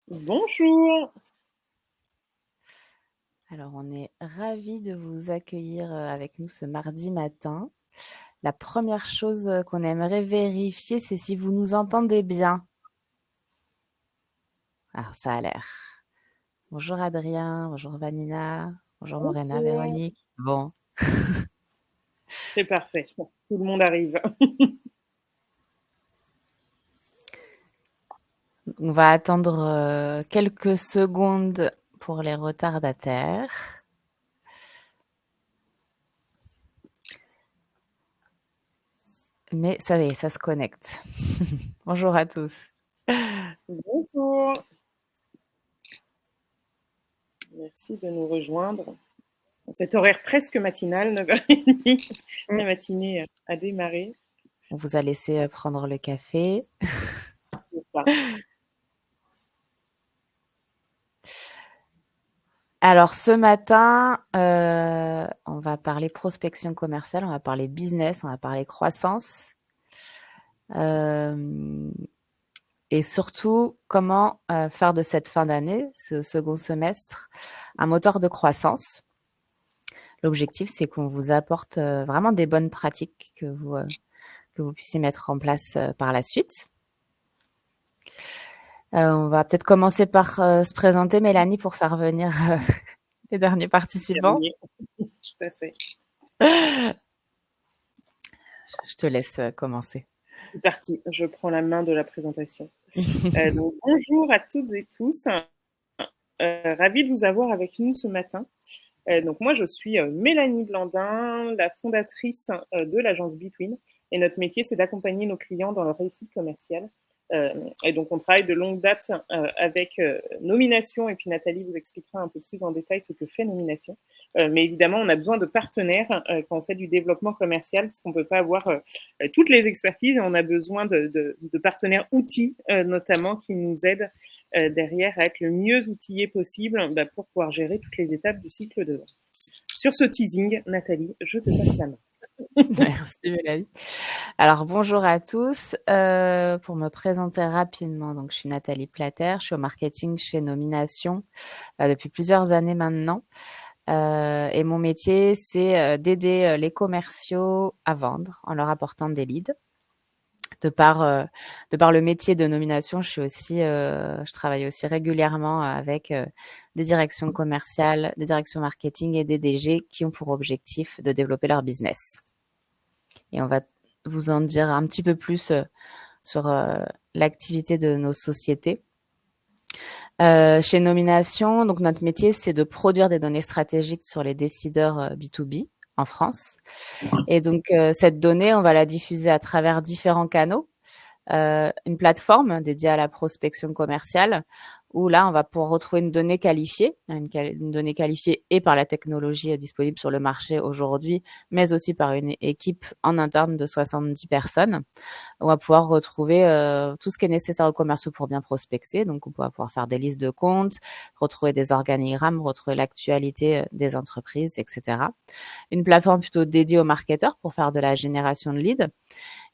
Bonjour. Alors, on est ravis de vous accueillir avec nous ce mardi matin. La première chose qu'on aimerait vérifier, c'est si vous nous entendez bien. Alors, ça a l'air. Bonjour Adrien, bonjour Vanina, bonjour Morena, Bonjour. Véronique. Bon, C'est parfait. Tout le monde arrive. on va attendre quelques secondes pour les retardataires. Mais ça y est, ça se connecte. Bonjour à tous. Bonjour. Merci de nous rejoindre. Cet horaire presque matinal, 9h30, Mm. la matinée a démarré. On vous a laissé prendre le café. C'est ça. Alors ce matin, on va parler prospection commerciale, on va parler business, on va parler croissance, et surtout comment faire de cette fin d'année, ce second semestre, un moteur de croissance. L'objectif, c'est qu'on vous apporte vraiment des bonnes pratiques que vous puissiez mettre en place par la suite. On va peut-être commencer par se présenter, Mélanie, pour faire venir les derniers participants. Terminé. Tout à fait. Je te laisse commencer. C'est parti. Je prends la main de la présentation. Donc, bonjour à toutes et tous. Ravie de vous avoir avec nous ce matin. Donc moi, je suis Mélanie Blandin, la fondatrice de l'agence Between. Et notre métier, c'est d'accompagner nos clients dans leur réussite commerciale. Et donc, on travaille de longue date avec Nomination. Et puis, Nathalie vous expliquera un peu plus en détail ce que fait Nomination. Mais évidemment, on a besoin de partenaires quand on fait du développement commercial, parce qu'on ne peut pas avoir toutes les expertises. Et on a besoin de partenaires outils, notamment, qui nous aident derrière à être le mieux outillé possible pour pouvoir gérer toutes les étapes du cycle de vente. Sur ce teasing, Nathalie, je te passe la main. Merci Mélanie. Alors bonjour à tous. Pour me présenter rapidement, donc je suis Nathalie Plater, je suis au marketing chez Nomination depuis plusieurs années maintenant. Et mon métier, c'est d'aider les commerciaux à vendre en leur apportant des leads. De par le métier de Nomination, je travaille aussi régulièrement avec des directions commerciales, des directions marketing et des DG qui ont pour objectif de développer leur business. Et on va vous en dire un petit peu plus sur l'activité de nos sociétés. Chez Nomination, donc notre métier, c'est de produire des données stratégiques sur les décideurs B2B en France. Et donc, cette donnée, on va la diffuser à travers différents canaux. Une plateforme dédiée à la prospection commerciale où là, on va pouvoir retrouver une donnée qualifiée, une donnée qualifiée et par la technologie disponible sur le marché aujourd'hui, mais aussi par une équipe en interne de 70 personnes. On va pouvoir retrouver tout ce qui est nécessaire aux commerciaux pour bien prospecter. Donc, on va pouvoir faire des listes de comptes, retrouver des organigrammes, retrouver l'actualité des entreprises, etc. Une plateforme plutôt dédiée aux marketeurs pour faire de la génération de leads.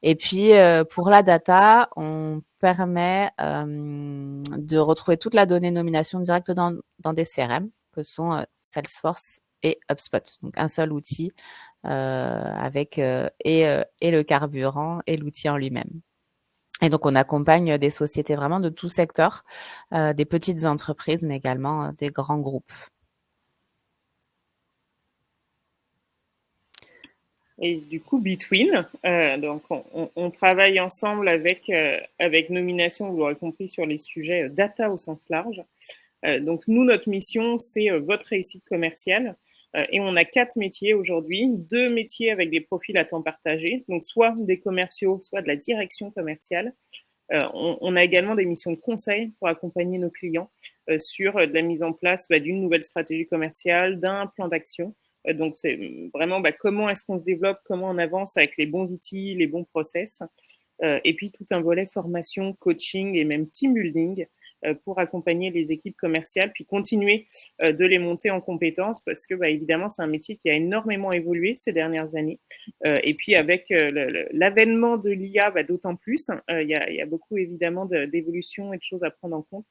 Et puis, pour la data, on permet de retrouver toute la donnée nomination directe dans des CRM que sont Salesforce et HubSpot. Donc, un seul outil avec et le carburant et l'outil en lui-même. Et donc, on accompagne des sociétés vraiment de tout secteur, des petites entreprises, mais également des grands groupes. Et du coup, Between, donc on travaille ensemble avec Nomination, vous l'aurez compris, sur les sujets data au sens large. Donc nous, notre mission, c'est votre réussite commerciale. Et on a 4 métiers aujourd'hui, 2 métiers avec des profils à temps partagé, donc soit des commerciaux, soit de la direction commerciale. On a également des missions de conseil pour accompagner nos clients sur de la mise en place d'une nouvelle stratégie commerciale, d'un plan d'action. Donc c'est vraiment comment est-ce qu'on se développe, comment on avance avec les bons outils, les bons process. Et puis tout un volet formation, coaching et même team building pour accompagner les équipes commerciales, puis continuer de les monter en compétences, parce que évidemment, c'est un métier qui a énormément évolué ces dernières années. Et puis avec l'avènement de l'IA, d'autant plus, il y a beaucoup évidemment d'évolutions et de choses à prendre en compte.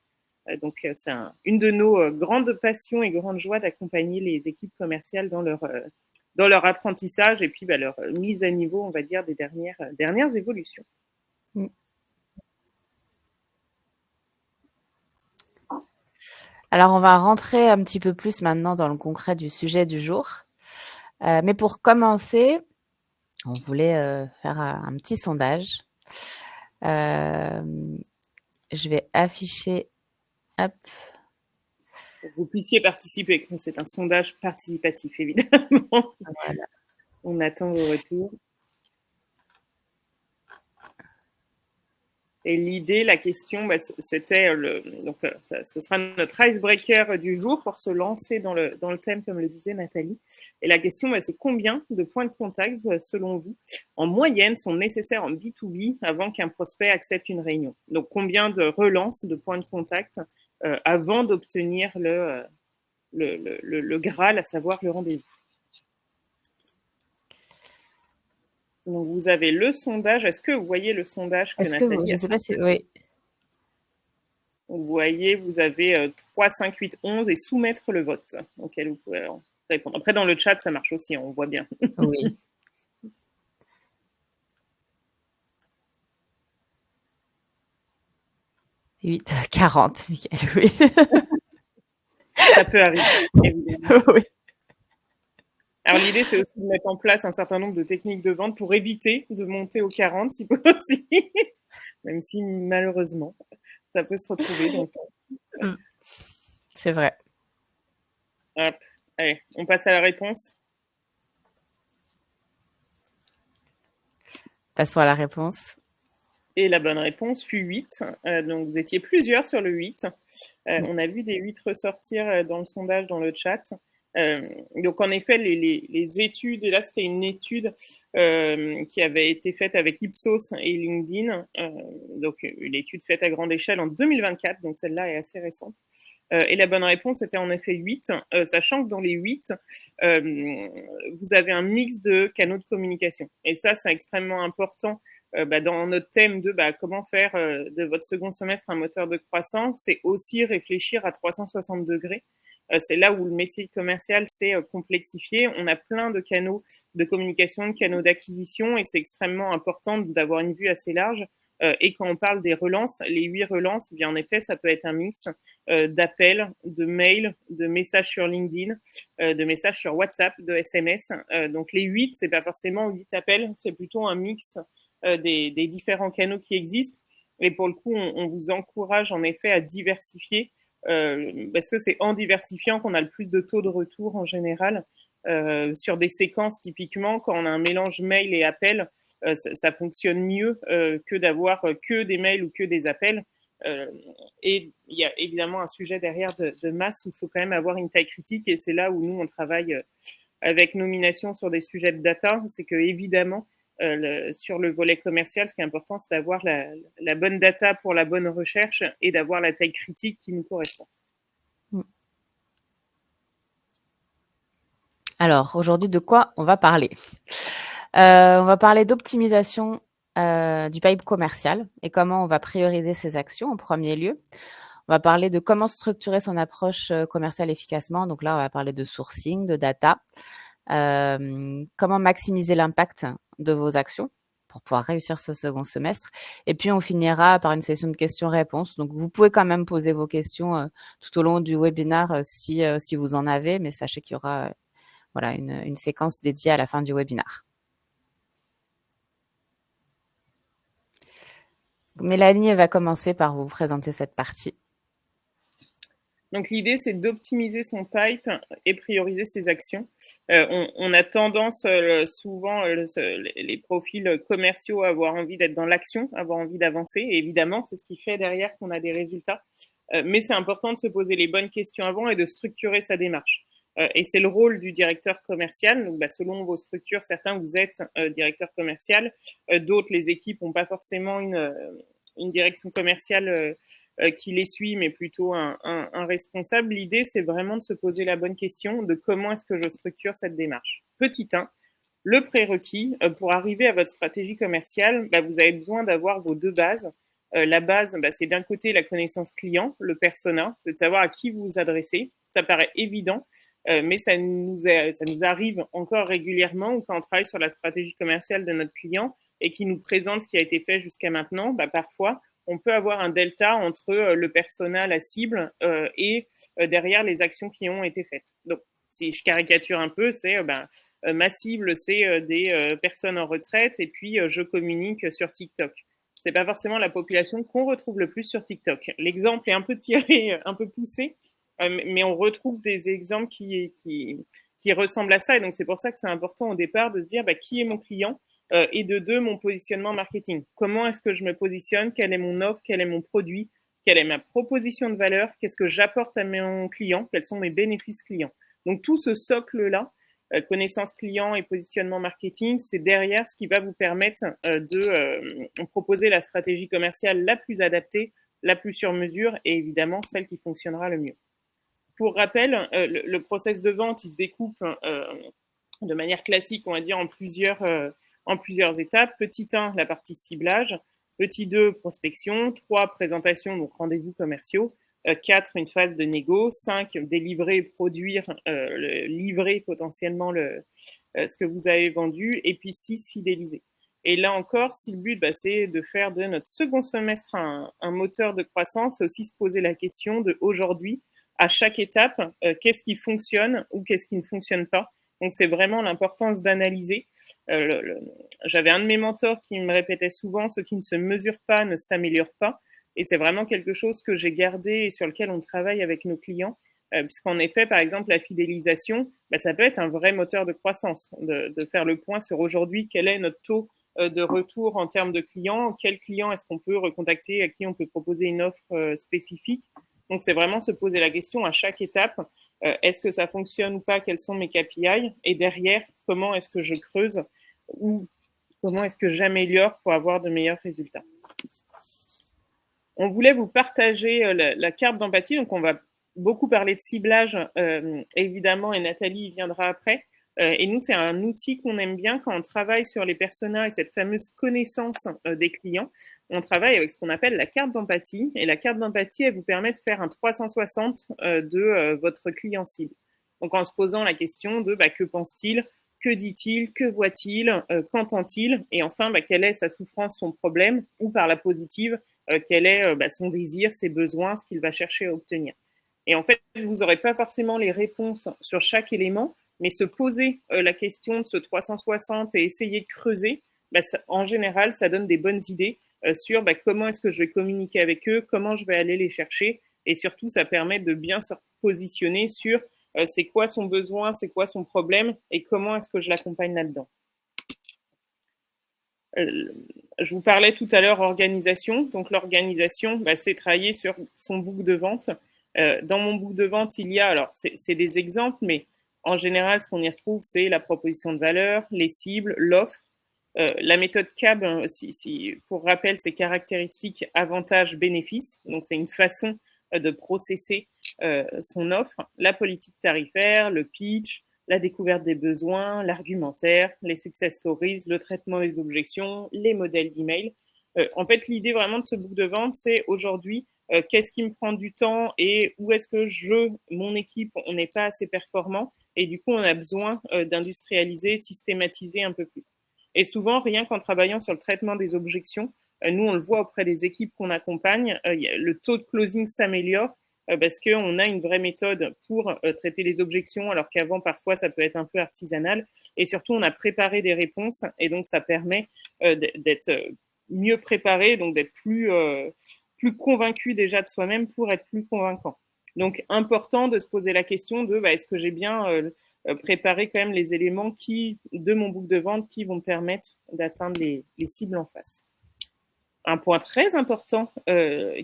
Donc, c'est une de nos grandes passions et grandes joies d'accompagner les équipes commerciales dans leur apprentissage et puis leur mise à niveau, on va dire, des dernières évolutions. Alors, on va rentrer un petit peu plus maintenant dans le concret du sujet du jour. Mais pour commencer, on voulait faire un petit sondage. Je vais afficher, hop. Pour que vous puissiez participer. C'est un sondage participatif, évidemment. Voilà. On attend vos retours. Et l'idée, la question, c'était ce sera notre icebreaker du jour pour se lancer dans le thème, comme le disait Nathalie. Et la question, c'est combien de points de contact, selon vous, en moyenne, sont nécessaires en B2B avant qu'un prospect accepte une réunion? Donc, combien de relances de points de contact avant d'obtenir le Graal, à savoir le rendez-vous? Donc, vous avez le sondage. Est-ce que vous voyez le sondage que Nathalie a fait? Je ne sais pas si... Oui. Vous voyez, vous avez 3, 5, 8, 11 et soumettre le vote auquel vous pouvez répondre. Après, dans le chat, ça marche aussi, on voit bien. Oui. « 8, 40, Michael, oui. » Ça peut arriver, évidemment. Oui. Alors, l'idée, c'est aussi de mettre en place un certain nombre de techniques de vente pour éviter de monter aux 40, si possible. Même si, malheureusement, ça peut se retrouver. Donc... C'est vrai. Hop. Allez, on passe à la réponse. Passons à la réponse. Et la bonne réponse fut 8. Donc, vous étiez plusieurs sur le 8. On a vu des 8 ressortir dans le sondage, dans le chat. Donc, en effet, les études, et là, c'était une étude qui avait été faite avec Ipsos et LinkedIn. Donc, une étude faite à grande échelle en 2024. Donc, celle-là est assez récente. Et la bonne réponse était en effet 8, sachant que dans les 8, vous avez un mix de canaux de communication. Et ça, c'est extrêmement important dans notre thème de comment faire de votre second semestre un moteur de croissance. C'est aussi réfléchir à 360 degrés. C'est là où le métier commercial s'est complexifié. On a plein de canaux de communication, de canaux d'acquisition, et c'est extrêmement important d'avoir une vue assez large. Et quand on parle des relances, les 8 relances, bien en effet, ça peut être un mix d'appels, de mails, de messages sur LinkedIn, de messages sur WhatsApp, de SMS. Donc les 8, c'est pas forcément 8 appels, c'est plutôt un mix des différents canaux qui existent. Et pour le coup, on vous encourage en effet à diversifier, parce que c'est en diversifiant qu'on a le plus de taux de retour en général. Sur des séquences, typiquement, quand on a un mélange mail et appel, ça fonctionne mieux que d'avoir que des mails ou que des appels. Et il y a évidemment un sujet derrière de masse où il faut quand même avoir une taille critique, et c'est là où nous, on travaille avec Nomination sur des sujets de data. C'est que évidemment, sur le volet commercial, ce qui est important, c'est d'avoir la bonne data pour la bonne recherche et d'avoir la taille critique qui nous correspond. Alors, aujourd'hui, de quoi on va parler? On va parler d'optimisation du pipe commercial et comment on va prioriser ses actions en premier lieu. On va parler de comment structurer son approche commerciale efficacement. Donc là, on va parler de sourcing, de data. Comment maximiser l'impact de vos actions pour pouvoir réussir ce second semestre. Et puis, on finira par une session de questions-réponses. Donc, vous pouvez quand même poser vos questions tout au long du webinaire si vous en avez, mais sachez qu'il y aura voilà, une séquence dédiée à la fin du webinaire. Mélanie va commencer par vous présenter cette partie. Donc, l'idée, c'est d'optimiser son pipe et prioriser ses actions. On a tendance souvent, les profils commerciaux, à avoir envie d'être dans l'action, avoir envie d'avancer. Et évidemment, c'est ce qui fait derrière qu'on a des résultats. Mais c'est important de se poser les bonnes questions avant et de structurer sa démarche. Et c'est le rôle du directeur commercial. Donc, selon vos structures, certains, vous êtes directeur commercial. D'autres, les équipes n'ont pas forcément une direction commerciale qui les suit, mais plutôt un responsable. L'idée, c'est vraiment de se poser la bonne question de comment est-ce que je structure cette démarche. Petit 1, le prérequis pour arriver à votre stratégie commerciale, vous avez besoin d'avoir vos 2 bases. La base, c'est d'un côté la connaissance client, le persona, c'est de savoir à qui vous vous adressez. Ça paraît évident, mais ça nous arrive encore régulièrement ou quand on travaille sur la stratégie commerciale de notre client et qui nous présente ce qui a été fait jusqu'à maintenant, parfois, on peut avoir un delta entre le persona, la cible, et derrière les actions qui ont été faites. Donc, si je caricature un peu, c'est ma cible, c'est des personnes en retraite et puis je communique sur TikTok. C'est pas forcément la population qu'on retrouve le plus sur TikTok. L'exemple est un peu tiré, un peu poussé, mais on retrouve des exemples qui ressemblent à ça. Et donc, c'est pour ça que c'est important au départ de se dire qui est mon client et de deux, mon positionnement marketing. Comment est-ce que je me positionne? Quelle est mon offre? Quel est mon produit? Quelle est ma proposition de valeur? Qu'est-ce que j'apporte à mon client? Quels sont mes bénéfices clients? Donc, tout ce socle-là, connaissance client et positionnement marketing, c'est derrière ce qui va vous permettre de proposer la stratégie commerciale la plus adaptée, la plus sur mesure et évidemment celle qui fonctionnera le mieux. Pour rappel, le process de vente, il se découpe de manière classique, on va dire, en plusieurs étapes. Petit 1, la partie ciblage. Petit 2, prospection. 3, présentation, donc rendez-vous commerciaux. 4, une phase de négo. 5, délivrer, produire, livrer potentiellement ce que vous avez vendu. Et puis 6, fidéliser. Et là encore, si le but, c'est de faire de notre second semestre un moteur de croissance, c'est aussi se poser la question de aujourd'hui, à chaque étape, qu'est-ce qui fonctionne ou qu'est-ce qui ne fonctionne pas. Donc, c'est vraiment l'importance d'analyser. J'avais un de mes mentors qui me répétait souvent, ce qui ne se mesure pas ne s'améliore pas. Et c'est vraiment quelque chose que j'ai gardé et sur lequel on travaille avec nos clients. Puisqu'en effet, par exemple, la fidélisation, ça peut être un vrai moteur de croissance, de faire le point sur aujourd'hui, quel est notre taux de retour en termes de clients, quel client est-ce qu'on peut recontacter, à qui on peut proposer une offre spécifique. Donc, c'est vraiment se poser la question à chaque étape, est-ce que ça fonctionne ou pas, quels sont mes KPI, et derrière, comment est-ce que je creuse ou comment est-ce que j'améliore pour avoir de meilleurs résultats. On voulait vous partager la carte d'empathie, donc on va beaucoup parler de ciblage, évidemment, et Nathalie y viendra après. Et nous, c'est un outil qu'on aime bien quand on travaille sur les personas et cette fameuse connaissance des clients. On travaille avec ce qu'on appelle la carte d'empathie. Et la carte d'empathie, elle vous permet de faire un 360 de votre client cible. Donc, en se posant la question de que pense-t-il, que dit-il, que voit-il, qu'entend-il, et enfin, quelle est sa souffrance, son problème, ou par la positive, quel est son désir, ses besoins, ce qu'il va chercher à obtenir. Et en fait, vous n'aurez pas forcément les réponses sur chaque élément, mais se poser la question de ce 360 et essayer de creuser, en général, ça donne des bonnes idées sur comment est-ce que je vais communiquer avec eux, comment je vais aller les chercher, et surtout, ça permet de bien se positionner sur c'est quoi son besoin, c'est quoi son problème, et comment est-ce que je l'accompagne là-dedans. Je vous parlais tout à l'heure organisation. Donc l'organisation, c'est travailler sur son book de vente. Dans mon book de vente, il y a, alors c'est des exemples, mais en général, ce qu'on y retrouve, c'est la proposition de valeur, les cibles, l'offre. La méthode CAB, pour rappel, c'est caractéristiques, avantages, bénéfices. Donc c'est une façon de processer son offre. La politique tarifaire, le pitch, la découverte des besoins, l'argumentaire, les success stories, le traitement des objections, les modèles d'email. En fait, l'idée vraiment de ce book de vente, c'est aujourd'hui, qu'est-ce qui me prend du temps et où est-ce que mon équipe, on n'est pas assez performant et du coup, on a besoin d'industrialiser, systématiser un peu plus. Et souvent, rien qu'en travaillant sur le traitement des objections, nous, on le voit auprès des équipes qu'on accompagne, le taux de closing s'améliore parce qu'on a une vraie méthode pour traiter les objections, alors qu'avant, parfois, ça peut être un peu artisanal. Et surtout, on a préparé des réponses, et donc ça permet d'être mieux préparé, donc d'être plus convaincu déjà de soi-même pour être plus convaincant. Donc, important de se poser la question de est-ce que j'ai bien préparé quand même les éléments de mon book de vente qui vont me permettre d'atteindre les cibles en face. Un point très important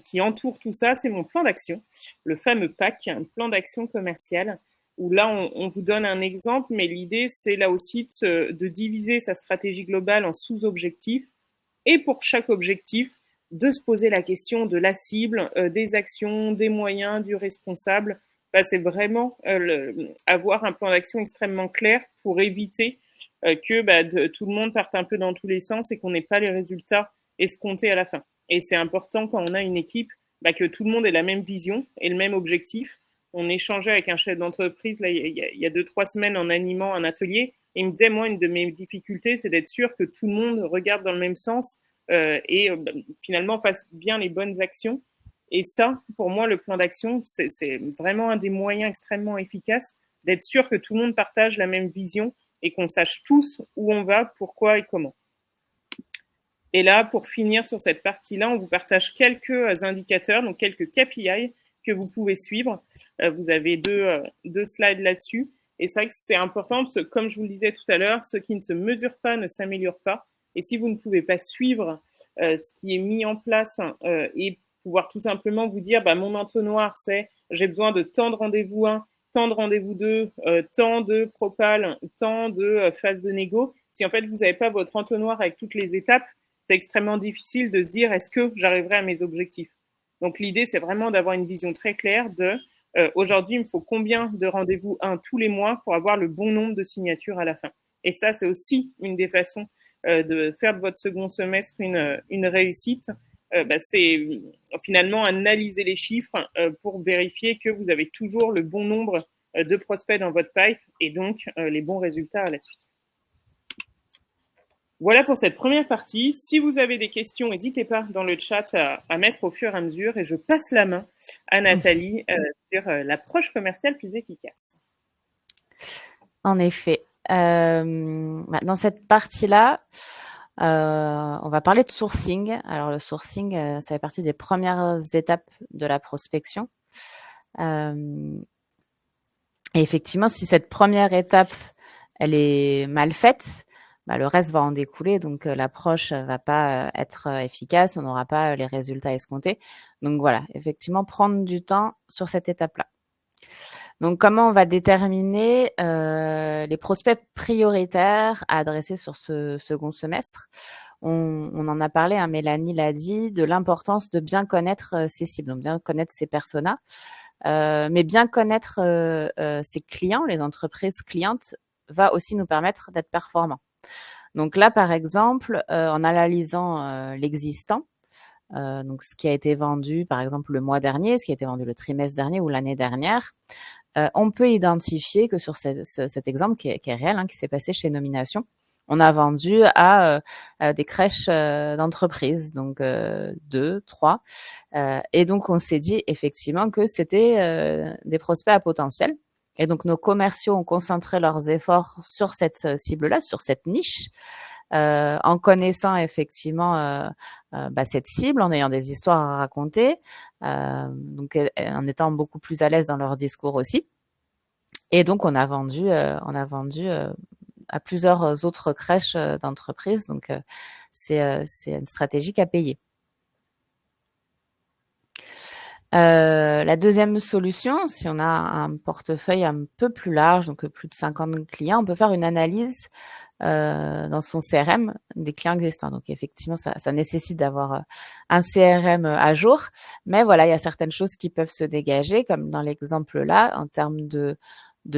qui entoure tout ça, c'est mon plan d'action, le fameux PAC, un plan d'action commercial, où là, on vous donne un exemple, mais l'idée, c'est là aussi de diviser sa stratégie globale en sous-objectifs, et pour chaque objectif, de se poser la question de la cible, des actions, des moyens, du responsable. C'est vraiment avoir un plan d'action extrêmement clair pour éviter que tout le monde parte un peu dans tous les sens et qu'on n'ait pas les résultats escomptés à la fin. Et c'est important quand on a une équipe que tout le monde ait la même vision et le même objectif. On échangeait avec un chef d'entreprise là, il y a 2-3 semaines en animant un atelier. Et il me disait, moi, une de mes difficultés, c'est d'être sûr que tout le monde regarde dans le même sens et finalement fasse bien les bonnes actions. Et ça, pour moi, le plan d'action, c'est vraiment un des moyens extrêmement efficaces d'être sûr que tout le monde partage la même vision et qu'on sache tous où on va, pourquoi et comment. Et là, pour finir sur cette partie-là, on vous partage quelques indicateurs, donc quelques KPI que vous pouvez suivre. Vous avez deux slides là-dessus. Et c'est vrai que c'est important parce que, comme je vous le disais tout à l'heure, ce qui ne se mesure pas ne s'améliore pas. Et si vous ne pouvez pas suivre ce qui est mis en place et pouvoir tout simplement vous dire, mon entonnoir, c'est j'ai besoin de tant de rendez-vous 1, tant de rendez-vous 2, tant de propal, tant de phase de négo. Si en fait vous n'avez pas votre entonnoir avec toutes les étapes, c'est extrêmement difficile de se dire est-ce que j'arriverai à mes objectifs. Donc l'idée, c'est vraiment d'avoir une vision très claire de aujourd'hui, il me faut combien de rendez-vous 1 tous les mois pour avoir le bon nombre de signatures à la fin. Et ça, c'est aussi une des façons de faire de votre second semestre une réussite. C'est finalement analyser les chiffres pour vérifier que vous avez toujours le bon nombre de prospects dans votre pipe et donc les bons résultats à la suite. Voilà pour cette première partie. Si vous avez des questions, n'hésitez pas dans le chat à mettre au fur et à mesure et je passe la main à Nathalie sur l'approche commerciale plus efficace. En effet. Dans cette partie-là, on va parler de sourcing. Alors le sourcing, ça fait partie des premières étapes de la prospection. Et effectivement, si cette première étape, elle est mal faite, le reste va en découler. Donc l'approche va pas être efficace, on n'aura pas les résultats escomptés. Donc voilà, effectivement, prendre du temps sur cette étape-là. Donc, comment on va déterminer les prospects prioritaires à adresser sur ce second semestre? On en a parlé, hein, Mélanie l'a dit, de l'importance de bien connaître ses cibles, donc bien connaître ses personas, mais bien connaître ses clients, les entreprises clientes, va aussi nous permettre d'être performants. Donc là, par exemple, en analysant l'existant, donc ce qui a été vendu, par exemple, le mois dernier, ce qui a été vendu le trimestre dernier ou l'année dernière, on peut identifier que sur cet exemple qui est réel, hein, qui s'est passé chez Nomination, on a vendu à des crèches d'entreprise, donc 2, 3. Et donc, on s'est dit effectivement que c'était des prospects à potentiel. Et donc, nos commerciaux ont concentré leurs efforts sur cette cible-là, sur cette niche, en connaissant effectivement cette cible, en ayant des histoires à raconter, donc en étant beaucoup plus à l'aise dans leur discours aussi. Et donc on a vendu à plusieurs autres crèches d'entreprises. Donc c'est une stratégie qui a payé. La deuxième solution, si on a un portefeuille un peu plus large, donc plus de 50 clients, on peut faire une analyse dans son CRM des clients existants. Donc effectivement, ça nécessite d'avoir un CRM à jour, mais voilà, il y a certaines choses qui peuvent se dégager, comme dans l'exemple là, en termes de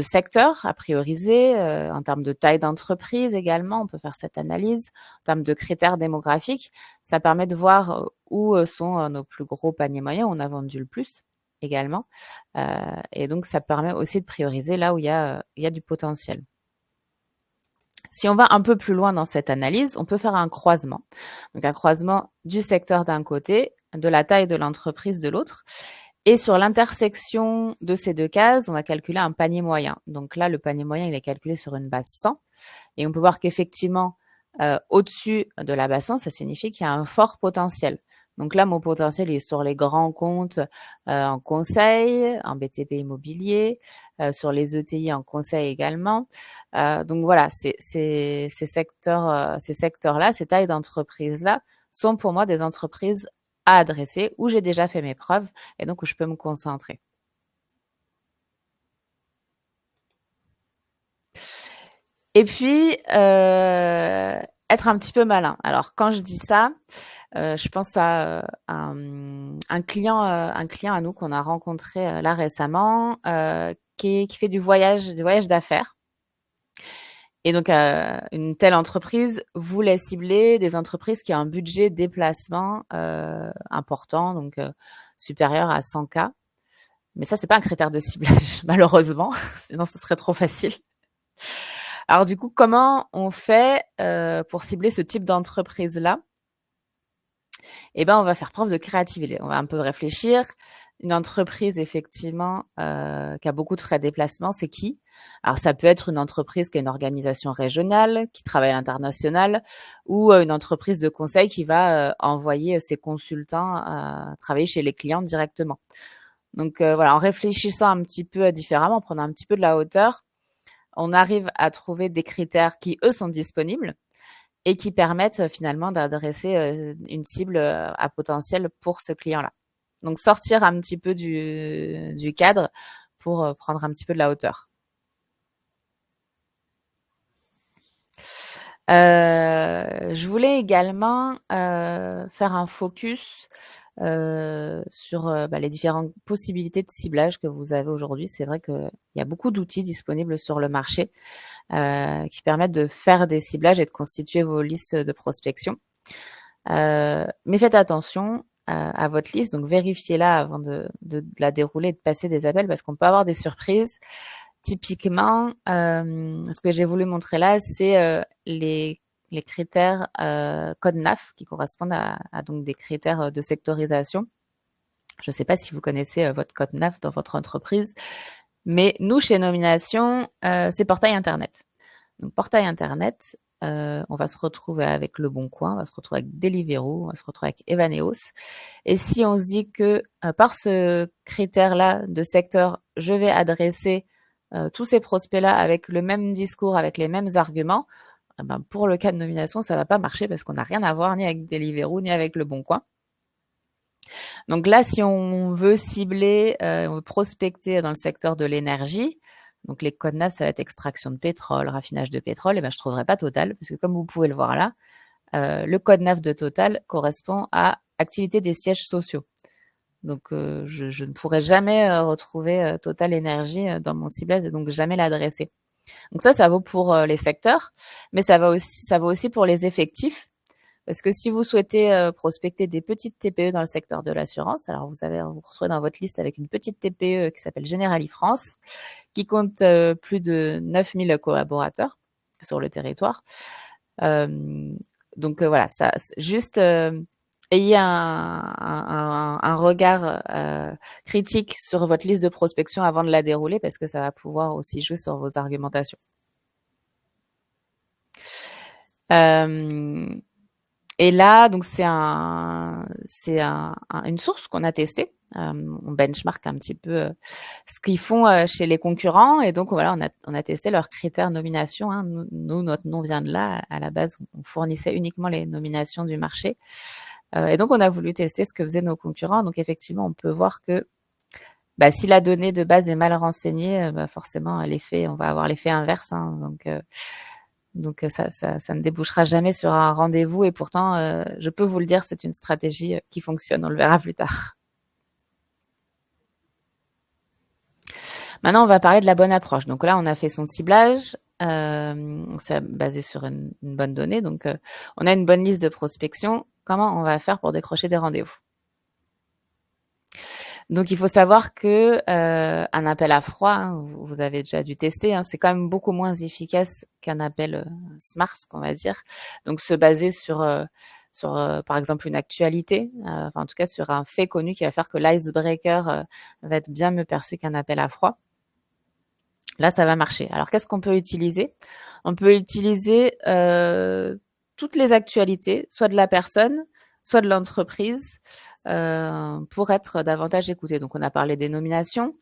secteur à prioriser, en termes de taille d'entreprise également, on peut faire cette analyse, en termes de critères démographiques, ça permet de voir où sont nos plus gros paniers moyens, où on a vendu le plus également, et donc ça permet aussi de prioriser là où il y a du potentiel. Si on va un peu plus loin dans cette analyse, on peut faire un croisement. Donc un croisement du secteur d'un côté, de la taille de l'entreprise de l'autre. Et sur l'intersection de ces deux cases, on va calculer un panier moyen. Donc là, le panier moyen, il est calculé sur une base 100. Et on peut voir qu'effectivement, au-dessus de la base 100, ça signifie qu'il y a un fort potentiel. Donc là, mon potentiel est sur les grands comptes en conseil, en BTP immobilier, sur les ETI en conseil également. Donc voilà, ces secteurs-là, ces tailles d'entreprises-là sont pour moi des entreprises à adresser où j'ai déjà fait mes preuves et donc où je peux me concentrer. Et puis, être un petit peu malin. Alors, quand je dis ça, je pense à un client à nous qu'on a rencontré là récemment, qui fait du voyage d'affaires. Et donc, une telle entreprise voulait cibler des entreprises qui ont un budget déplacement important, donc supérieur à 100 K. Mais ça, c'est pas un critère de ciblage, malheureusement, sinon ce serait trop facile. Alors du coup, comment on fait pour cibler ce type d'entreprise-là? Eh ben, on va faire preuve de créativité. On va un peu réfléchir. Une entreprise, effectivement, qui a beaucoup de frais de déplacement, c'est qui? Alors, ça peut être une entreprise qui a une organisation régionale, qui travaille à l'international, ou une entreprise de conseil qui va envoyer ses consultants travailler chez les clients directement. Donc, voilà, en réfléchissant un petit peu différemment, en prenant un petit peu de la hauteur, on arrive à trouver des critères qui, eux, sont disponibles et qui permettent finalement d'adresser une cible à potentiel pour ce client-là. Donc sortir un petit peu du cadre pour prendre un petit peu de la hauteur. Je voulais également faire un focus sur les différentes possibilités de ciblage que vous avez aujourd'hui. C'est vrai qu'il y a beaucoup d'outils disponibles sur le marché qui permettent de faire des ciblages et de constituer vos listes de prospection. Mais faites attention à votre liste, donc vérifiez-la avant de la dérouler et de passer des appels parce qu'on peut avoir des surprises. Typiquement, ce que j'ai voulu montrer là, c'est les critères code NAF qui correspondent à donc des critères de sectorisation. Je ne sais pas si vous connaissez votre code NAF dans votre entreprise, mais nous, chez Nomination, c'est portail Internet. Donc, portail Internet, on va se retrouver avec Le Bon Coin, on va se retrouver avec Deliveroo, on va se retrouver avec Evaneos. Et si on se dit que par ce critère-là de secteur, je vais adresser tous ces prospects-là avec le même discours, avec les mêmes arguments, ben pour le cas de Nomination, ça ne va pas marcher parce qu'on n'a rien à voir ni avec Deliveroo ni avec Le Bon Coin. Donc là, si on veut cibler, on veut prospecter dans le secteur de l'énergie, donc les codes NAF, ça va être extraction de pétrole, raffinage de pétrole, et ben je ne trouverai pas Total, parce que comme vous pouvez le voir là, le code NAF de Total correspond à activité des sièges sociaux. Donc je ne pourrai jamais retrouver Total Énergie dans mon ciblage et donc jamais l'adresser. Donc ça vaut pour les secteurs, mais ça vaut aussi pour les effectifs. Parce que si vous souhaitez prospecter des petites TPE dans le secteur de l'assurance, alors vous retrouvez dans votre liste avec une petite TPE qui s'appelle Generali France, qui compte plus de 9000 collaborateurs sur le territoire. Donc voilà, ça, juste ayez un regard critique sur votre liste de prospection avant de la dérouler parce que ça va pouvoir aussi jouer sur vos argumentations. Et là, donc c'est une source qu'on a testée. On benchmark un petit peu ce qu'ils font chez les concurrents. Et donc, voilà, on a testé leurs critères nomination. Hein. Nous, notre nom vient de là. À la base, on fournissait uniquement les nominations du marché. Et donc, on a voulu tester ce que faisaient nos concurrents. Donc, effectivement, on peut voir que si la donnée de base est mal renseignée, forcément, on va avoir l'effet inverse. Hein. Donc ça ne débouchera jamais sur un rendez-vous et pourtant, je peux vous le dire, c'est une stratégie qui fonctionne. On le verra plus tard. Maintenant, on va parler de la bonne approche. Donc là, on a fait son ciblage. C'est basé sur une bonne donnée. Donc, on a une bonne liste de prospection. Comment on va faire pour décrocher des rendez-vous? Donc, il faut savoir que un appel à froid, hein, vous avez déjà dû tester, hein, c'est quand même beaucoup moins efficace qu'un appel smart, qu'on va dire. Donc, se baser sur par exemple, une actualité, en tout cas sur un fait connu qui va faire que l'icebreaker va être bien mieux perçu qu'un appel à froid. Là, ça va marcher. Alors, qu'est-ce qu'on peut utiliser? On peut utiliser toutes les actualités, soit de la personne, soit de l'entreprise, pour être davantage écouté. Donc, on a parlé des nominations,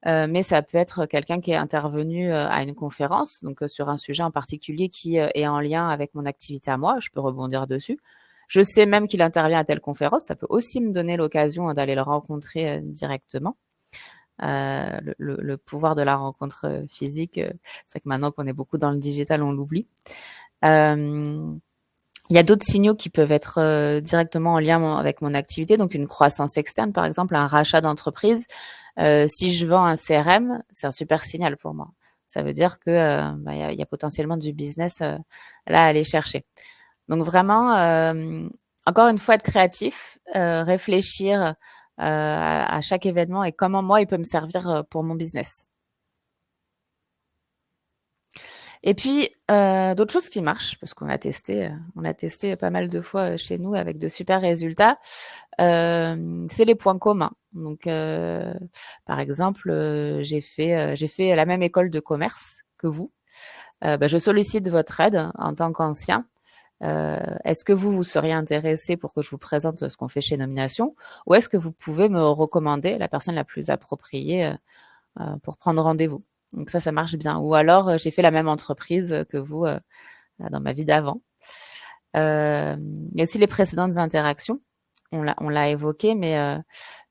mais ça peut être quelqu'un qui est intervenu à une conférence, donc sur un sujet en particulier qui est en lien avec mon activité à moi. Je peux rebondir dessus. Je sais même qu'il intervient à telle conférence. Ça peut aussi me donner l'occasion d'aller le rencontrer directement. Le pouvoir de la rencontre physique, c'est que maintenant qu'on est beaucoup dans le digital, on l'oublie. Il y a d'autres signaux qui peuvent être directement en lien avec mon activité, donc une croissance externe, par exemple, un rachat d'entreprise. Si je vends un CRM, c'est un super signal pour moi. ça veut dire que il y a potentiellement du business là à aller chercher. Donc vraiment, encore une fois, être créatif, réfléchir à chaque événement et comment moi il peut me servir pour mon business. Et puis, d'autres choses qui marchent, parce qu'on a testé pas mal de fois chez nous avec de super résultats, c'est les points communs. Donc, par exemple, j'ai fait la même école de commerce que vous. Je sollicite votre aide en tant qu'ancien. Est-ce que vous seriez intéressé pour que je vous présente ce qu'on fait chez Nomination, ou est-ce que vous pouvez me recommander la personne la plus appropriée pour prendre rendez-vous? Donc ça marche bien. Ou alors, j'ai fait la même entreprise que vous dans ma vie d'avant. Il y a aussi les précédentes interactions. On l'a évoqué, mais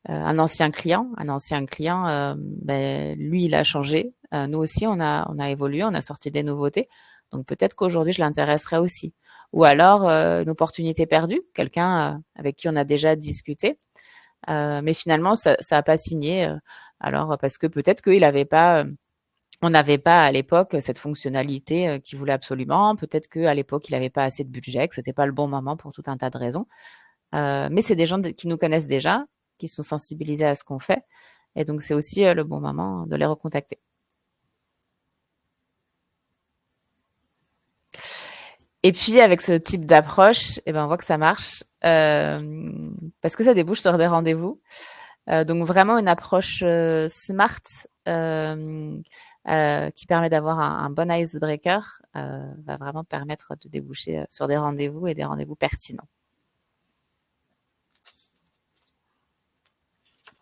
un ancien client, lui, il a changé. Nous aussi, on a évolué, on a sorti des nouveautés. Donc peut-être qu'aujourd'hui, je l'intéresserai aussi. Ou alors, une opportunité perdue, quelqu'un avec qui on a déjà discuté, mais finalement, ça a pas signé. Alors parce que peut-être qu'il avait pas on n'avait pas à l'époque cette fonctionnalité qu'il voulait absolument. Peut-être qu'à l'époque, il n'avait pas assez de budget, que c'était pas le bon moment pour tout un tas de raisons. Mais c'est des gens qui nous connaissent déjà, qui sont sensibilisés à ce qu'on fait. Et donc, c'est aussi le bon moment de les recontacter. Et puis, avec ce type d'approche, on voit que ça marche parce que ça débouche sur des rendez-vous. Donc, vraiment une approche smart qui permet d'avoir un bon icebreaker va vraiment permettre de déboucher sur des rendez-vous et des rendez-vous pertinents.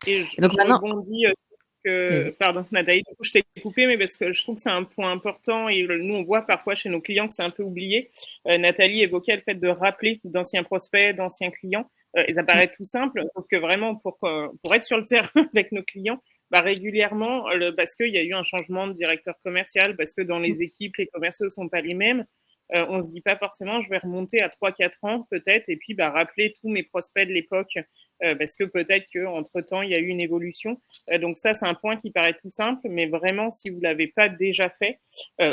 Et donc maintenant, rebondis pardon Nathalie, du coup je t'ai coupé, mais parce que je trouve que c'est un point important et nous on voit parfois chez nos clients que c'est un peu oublié. Nathalie évoquait le fait de rappeler d'anciens prospects, d'anciens clients, et ça paraît tout simple, sauf que vraiment pour être sur le terrain avec nos clients, régulièrement, parce qu'il y a eu un changement de directeur commercial, parce que dans les équipes, les commerciaux ne sont pas les mêmes, on se dit pas forcément je vais remonter à 3-4 ans peut-être, et puis rappeler tous mes prospects de l'époque, parce que peut-être qu'entre-temps, il y a eu une évolution. Donc ça, c'est un point qui paraît tout simple, mais vraiment, si vous ne l'avez pas déjà fait,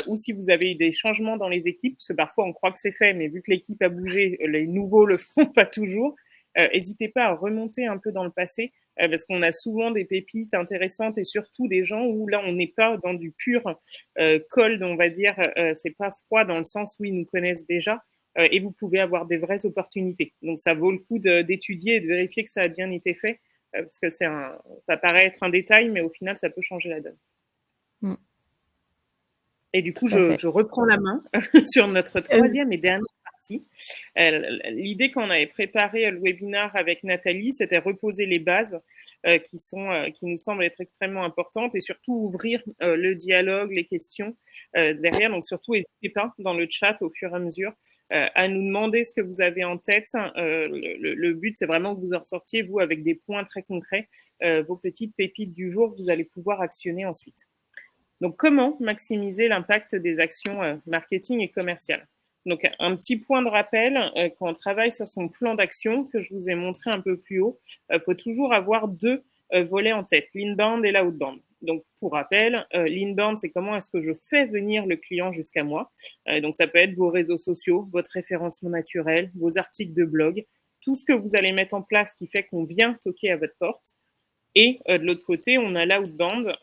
ou si vous avez eu des changements dans les équipes, parce que parfois on croit que c'est fait, mais vu que l'équipe a bougé, les nouveaux le font pas toujours, n'hésitez pas à remonter un peu dans le passé, parce qu'on a souvent des pépites intéressantes et surtout des gens où là, on n'est pas dans du pur cold, on va dire, c'est pas froid dans le sens où ils nous connaissent déjà, et vous pouvez avoir des vraies opportunités. Donc ça vaut le coup d'étudier et de vérifier que ça a bien été fait, parce que ça paraît être un détail, mais au final, ça peut changer la donne. Et du coup, je reprends la main sur notre troisième et dernière partie. L'idée qu'on avait préparé le webinaire avec Nathalie, c'était reposer les bases qui nous semblent être extrêmement importantes et surtout ouvrir le dialogue, les questions derrière. Donc surtout, n'hésitez pas dans le chat au fur et à mesure à nous demander ce que vous avez en tête. Le but, c'est vraiment que vous en ressortiez, vous, avec des points très concrets, vos petites pépites du jour que vous allez pouvoir actionner ensuite. Donc, comment maximiser l'impact des actions marketing et commerciales? Donc, un petit point de rappel, quand on travaille sur son plan d'action, que je vous ai montré un peu plus haut, faut toujours avoir deux volets en tête, l'inbound et l'outbound. Donc, pour rappel, l'inbound, c'est comment est-ce que je fais venir le client jusqu'à moi. Donc, ça peut être vos réseaux sociaux, votre référencement naturel, vos articles de blog, tout ce que vous allez mettre en place qui fait qu'on vient toquer à votre porte. Et de l'autre côté, on a l'outbound,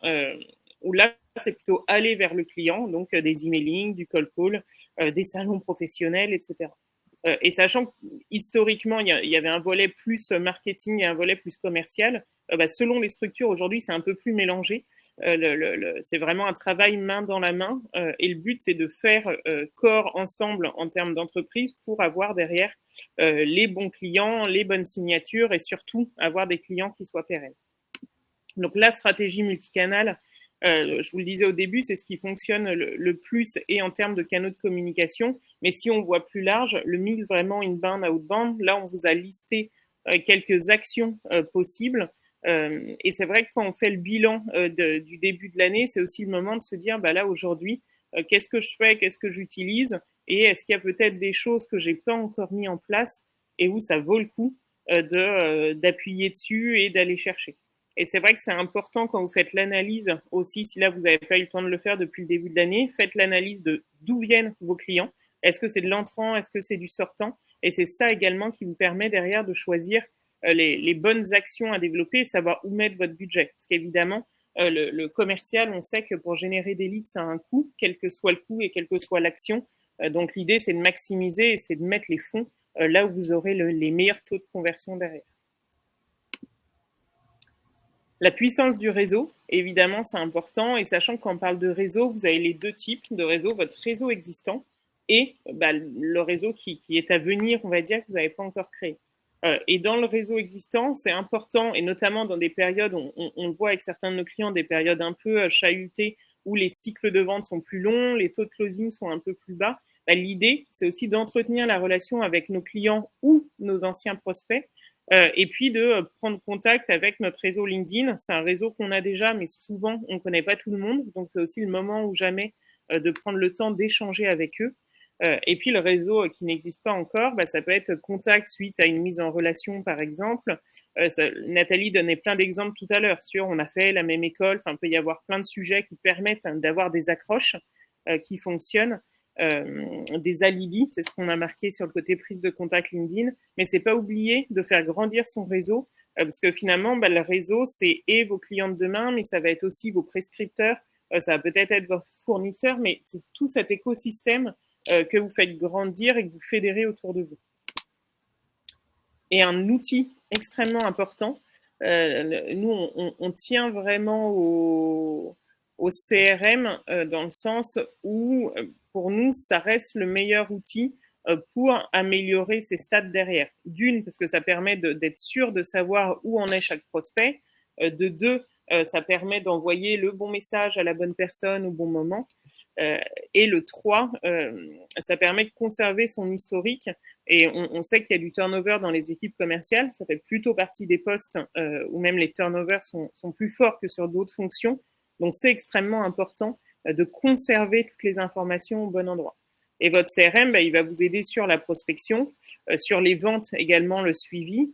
où là, c'est plutôt aller vers le client, donc des emailing, du cold call, des salons professionnels, etc. Et sachant qu'historiquement, il y avait un volet plus marketing et un volet plus commercial, selon les structures, aujourd'hui, c'est un peu plus mélangé. C'est vraiment un travail main dans la main, et le but, c'est de faire corps ensemble en termes d'entreprise pour avoir derrière les bons clients, les bonnes signatures et surtout avoir des clients qui soient pérennes. Donc la stratégie multicanal, je vous le disais au début, c'est ce qui fonctionne le plus et en termes de canaux de communication. Mais si on voit plus large, le mix vraiment inbound, outbound, là, on vous a listé quelques actions possibles. Et c'est vrai que quand on fait le bilan du début de l'année, c'est aussi le moment de se dire, là, aujourd'hui, qu'est-ce que je fais, qu'est-ce que j'utilise et est-ce qu'il y a peut-être des choses que j'ai pas encore mis en place et où ça vaut le coup d'appuyer dessus et d'aller chercher. Et c'est vrai que c'est important quand vous faites l'analyse aussi, si là vous n'avez pas eu le temps de le faire depuis le début de l'année, faites l'analyse de d'où viennent vos clients. Est-ce que c'est de l'entrant? Est-ce que c'est du sortant? Et c'est ça également qui vous permet derrière de choisir les bonnes actions à développer et savoir où mettre votre budget. Parce qu'évidemment, le commercial, on sait que pour générer des leads, ça a un coût, quel que soit le coût et quelle que soit l'action. Donc l'idée, c'est de maximiser et c'est de mettre les fonds là où vous aurez les meilleurs taux de conversion derrière. La puissance du réseau, évidemment, c'est important. Et sachant qu'on parle de réseau, vous avez les deux types de réseau, votre réseau existant et le réseau qui est à venir, on va dire, que vous n'avez pas encore créé. Et dans le réseau existant, c'est important, et notamment dans des périodes, on le voit avec certains de nos clients, des périodes un peu chahutées, où les cycles de vente sont plus longs, les taux de closing sont un peu plus bas. L'idée, c'est aussi d'entretenir la relation avec nos clients ou nos anciens prospects, et puis de prendre contact avec notre réseau LinkedIn. C'est un réseau qu'on a déjà, mais souvent, on ne connaît pas tout le monde. Donc, c'est aussi le moment ou jamais de prendre le temps d'échanger avec eux. Et puis, le réseau qui n'existe pas encore, ça peut être contact suite à une mise en relation, par exemple. Nathalie donnait plein d'exemples tout à l'heure sur on a fait la même école. Enfin, il peut y avoir plein de sujets qui permettent d'avoir des accroches qui fonctionnent. Des alibis, c'est ce qu'on a marqué sur le côté prise de contact LinkedIn, mais c'est pas oublier de faire grandir son réseau, parce que finalement, le réseau, c'est et vos clients de demain, mais ça va être aussi vos prescripteurs, ça va peut-être être vos fournisseurs, mais c'est tout cet écosystème que vous faites grandir et que vous fédérez autour de vous. Et un outil extrêmement important, nous, on tient vraiment au CRM dans le sens où, pour nous, ça reste le meilleur outil pour améliorer ses stats derrière. D'une, parce que ça permet d'être sûr de savoir où en est chaque prospect. De deux, ça permet d'envoyer le bon message à la bonne personne au bon moment. Et le 3, ça permet de conserver son historique. Et on sait qu'il y a du turnover dans les équipes commerciales. Ça fait plutôt partie des postes où même les turnovers sont plus forts que sur d'autres fonctions. Donc, c'est extrêmement important de conserver toutes les informations au bon endroit. Et votre CRM, il va vous aider sur la prospection, sur les ventes également, le suivi,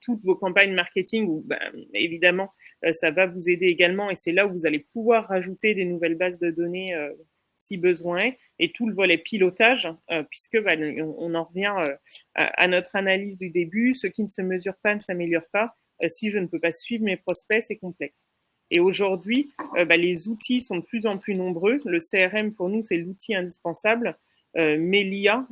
toutes vos campagnes marketing, où évidemment, ça va vous aider également. Et c'est là où vous allez pouvoir rajouter des nouvelles bases de données si besoin est, et tout le volet pilotage, puisque on en revient à notre analyse du début. Ce qui ne se mesure pas ne s'améliore pas. Si je ne peux pas suivre mes prospects, c'est complexe. Et aujourd'hui, les outils sont de plus en plus nombreux. Le CRM, pour nous, c'est l'outil indispensable. Mais l'IA,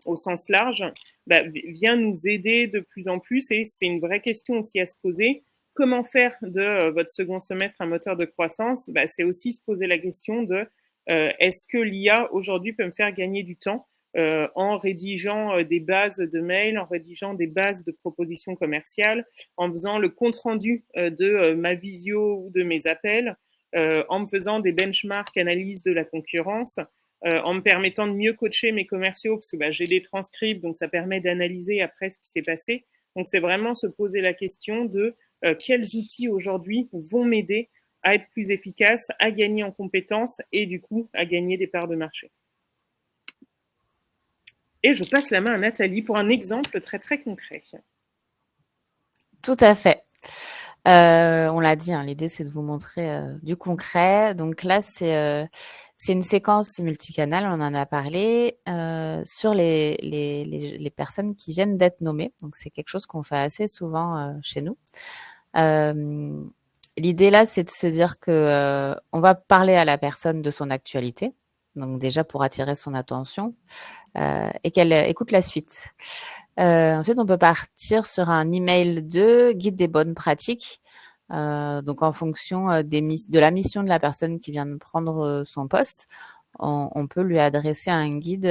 au sens large, vient nous aider de plus en plus. Et c'est une vraie question aussi à se poser. Comment faire de votre second semestre un moteur de croissance? C'est aussi se poser la question de est-ce que l'IA aujourd'hui peut me faire gagner du temps en rédigeant des bases de mails, en rédigeant des bases de propositions commerciales, en faisant le compte-rendu de ma visio ou de mes appels, en me faisant des benchmarks analyses de la concurrence, en me permettant de mieux coacher mes commerciaux, parce que j'ai des transcripts, donc ça permet d'analyser après ce qui s'est passé. Donc c'est vraiment se poser la question de quels outils aujourd'hui vont m'aider à être plus efficace, à gagner en compétences et du coup à gagner des parts de marché. Et je passe la main à Nathalie pour un exemple très très concret. Tout à fait. On l'a dit, l'idée c'est de vous montrer du concret. Donc là, c'est une séquence multicanale, on en a parlé, sur les personnes qui viennent d'être nommées. Donc c'est quelque chose qu'on fait assez souvent chez nous. L'idée là, c'est de se dire que on va parler à la personne de son actualité, donc déjà pour attirer son attention et qu'elle écoute la suite. Ensuite, on peut partir sur un email de guide des bonnes pratiques. Donc en fonction de la mission de la personne qui vient de prendre son poste, on peut lui adresser un guide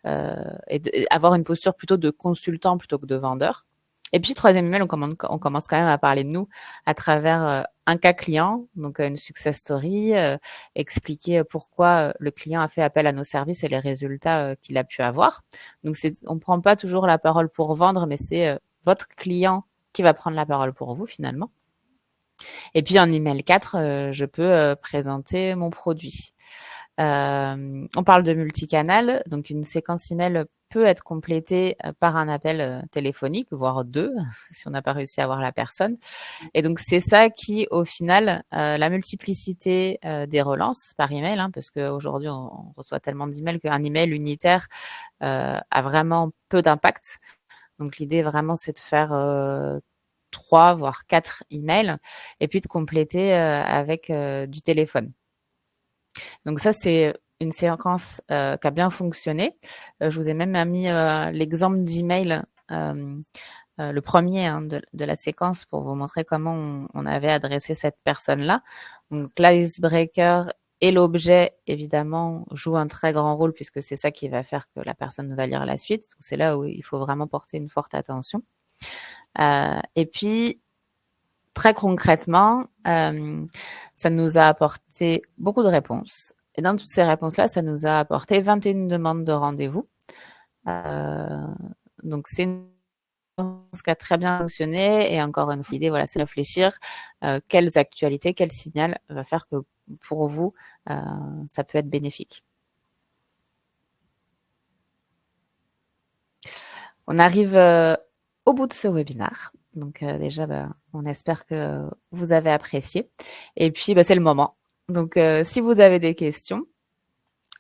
et avoir une posture plutôt de consultant plutôt que de vendeur. Et puis, troisième email, on commence quand même à parler de nous à travers un cas client, donc une success story, expliquer pourquoi le client a fait appel à nos services et les résultats qu'il a pu avoir. Donc, on ne prend pas toujours la parole pour vendre, mais c'est votre client qui va prendre la parole pour vous finalement. Et puis, en email 4, je peux présenter mon produit. On parle de multicanal, donc une séquence email peut être complété par un appel téléphonique, voire 2, si on n'a pas réussi à voir la personne. Et donc, c'est ça qui, au final, la multiplicité des relances par email, hein, parce qu'aujourd'hui, on reçoit tellement d'emails qu'un email unitaire a vraiment peu d'impact. Donc, l'idée, vraiment, c'est de faire 3, voire 4 emails et puis de compléter avec du téléphone. Donc ça, c'est une séquence qui a bien fonctionné. Je vous ai même mis l'exemple d'email, le premier de la séquence pour vous montrer comment on avait adressé cette personne-là. Donc l'icebreaker et l'objet, évidemment, jouent un très grand rôle puisque c'est ça qui va faire que la personne va lire la suite. Donc c'est là où il faut vraiment porter une forte attention. Et puis, très concrètement, ça nous a apporté beaucoup de réponses. Et dans toutes ces réponses-là, ça nous a apporté 21 demandes de rendez-vous. Donc, c'est une séquence qui a très bien fonctionné. Et encore une fois, l'idée, voilà, c'est réfléchir quelles actualités, quel signal va faire que pour vous, ça peut être bénéfique. On arrive au bout de ce webinaire. Donc déjà, on espère que vous avez apprécié. Et puis, c'est le moment. Donc, si vous avez des questions,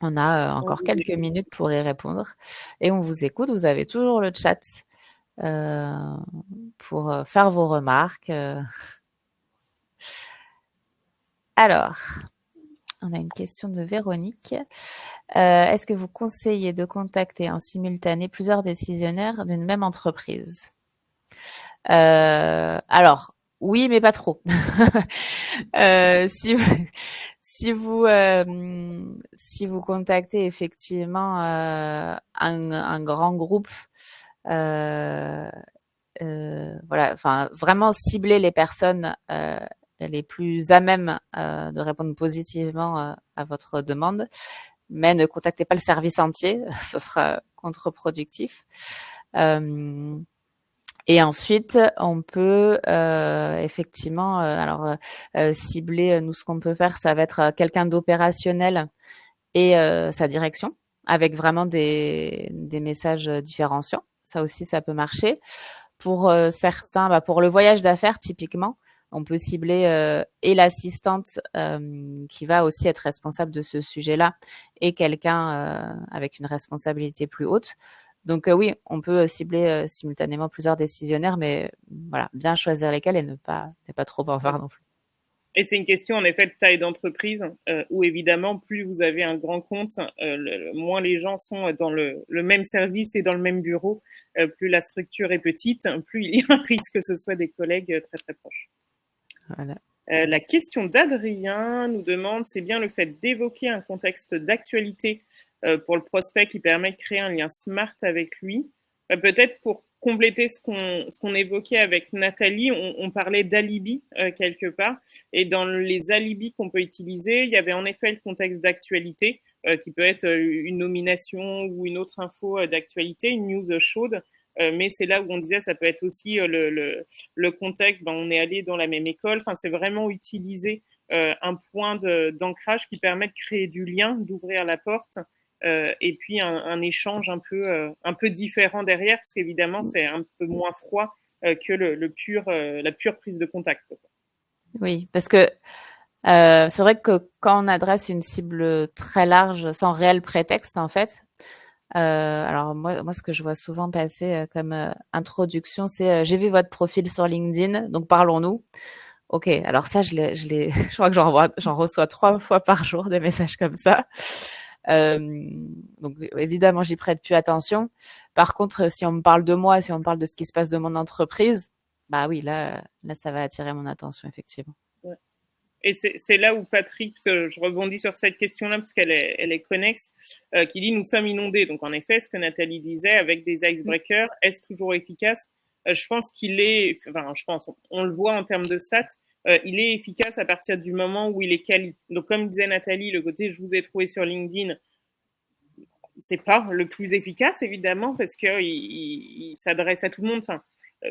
on a encore quelques minutes pour y répondre. Et on vous écoute. Vous avez toujours le chat pour faire vos remarques. Alors, on a une question de Véronique. Est-ce que vous conseillez de contacter en simultané plusieurs décisionnaires d'une même entreprise ? Alors, oui, mais pas trop. Si vous contactez effectivement un grand groupe, voilà, enfin vraiment cibler les personnes les plus à même de répondre positivement à votre demande, mais ne contactez pas le service entier, ce sera contre-productif. Et ensuite, on peut effectivement, cibler. Nous, ce qu'on peut faire, ça va être quelqu'un d'opérationnel et sa direction, avec vraiment des messages différenciants. Ça aussi, ça peut marcher. Pour certains, pour le voyage d'affaires, typiquement, on peut cibler et l'assistante qui va aussi être responsable de ce sujet-là et quelqu'un avec une responsabilité plus haute. Donc oui, on peut cibler simultanément plusieurs décisionnaires, mais voilà, bien choisir lesquels et ne pas trop en faire non plus. Et c'est une question en effet de taille d'entreprise, où évidemment, plus vous avez un grand compte, moins les gens sont dans le même service et dans le même bureau, plus la structure est petite, plus il y a un risque que ce soit des collègues très très proches. Voilà. La question d'Adrien nous demande, c'est bien le fait d'évoquer un contexte d'actualité pour le prospect qui permet de créer un lien smart avec lui. Peut-être pour compléter ce qu'on évoquait avec Nathalie, on parlait d'alibi quelque part. Et dans les alibis qu'on peut utiliser, il y avait en effet le contexte d'actualité qui peut être une nomination ou une autre info d'actualité, une news chaude. Mais c'est là où on disait ça peut être aussi le contexte, on est allé dans la même école. Enfin, c'est vraiment utiliser un point d'ancrage qui permet de créer du lien, d'ouvrir la porte, et puis un échange un peu différent derrière, parce qu'évidemment, c'est un peu moins froid que la pure prise de contact. Oui, parce que c'est vrai que quand on adresse une cible très large, sans réel prétexte, en fait, alors moi, ce que je vois souvent passer comme introduction, c'est j'ai vu votre profil sur LinkedIn, donc parlons-nous. Ok, alors ça, je crois que j'en reçois 3 fois par jour des messages comme ça. Donc évidemment, j'y prête plus attention. Par contre, si on me parle de moi, si on me parle de ce qui se passe de mon entreprise, bah oui, là, ça va attirer mon attention, effectivement. Ouais. Et c'est là où Patrick, je rebondis sur cette question-là parce qu'elle est connexe, qui dit nous sommes inondés. Donc en effet, ce que Nathalie disait avec des icebreakers, est-ce toujours efficace? Je pense qu'il est, on le voit en termes de stats, il est efficace à partir du moment où il est quali. Donc comme disait Nathalie, le côté je vous ai trouvé sur LinkedIn, c'est pas le plus efficace évidemment parce que il s'adresse à tout le monde. Enfin,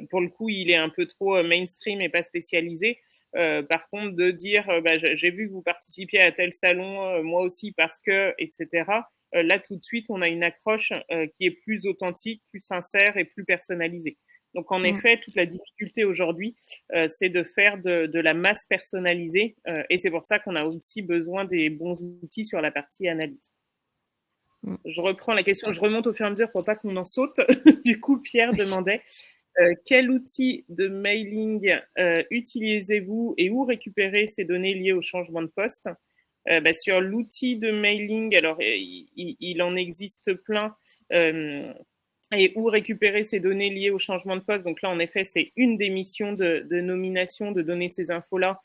pour le coup, il est un peu trop mainstream et pas spécialisé. Par contre, de dire j'ai vu que vous participiez à tel salon, moi aussi parce que, etc. là tout de suite, on a une accroche qui est plus authentique, plus sincère et plus personnalisée. Donc en effet, toute la difficulté aujourd'hui, c'est de faire de la masse personnalisée, et c'est pour ça qu'on a aussi besoin des bons outils sur la partie analyse. Je reprends la question, je remonte au fur et à mesure pour pas qu'on en saute. Du coup, Pierre demandait quel outil de mailing utilisez-vous et où récupérez ces données liées au changement de poste? Sur l'outil de mailing, alors il en existe plein. Et où récupérer ces données liées au changement de poste. Donc là, en effet, c'est une des missions de nomination, de donner ces infos-là,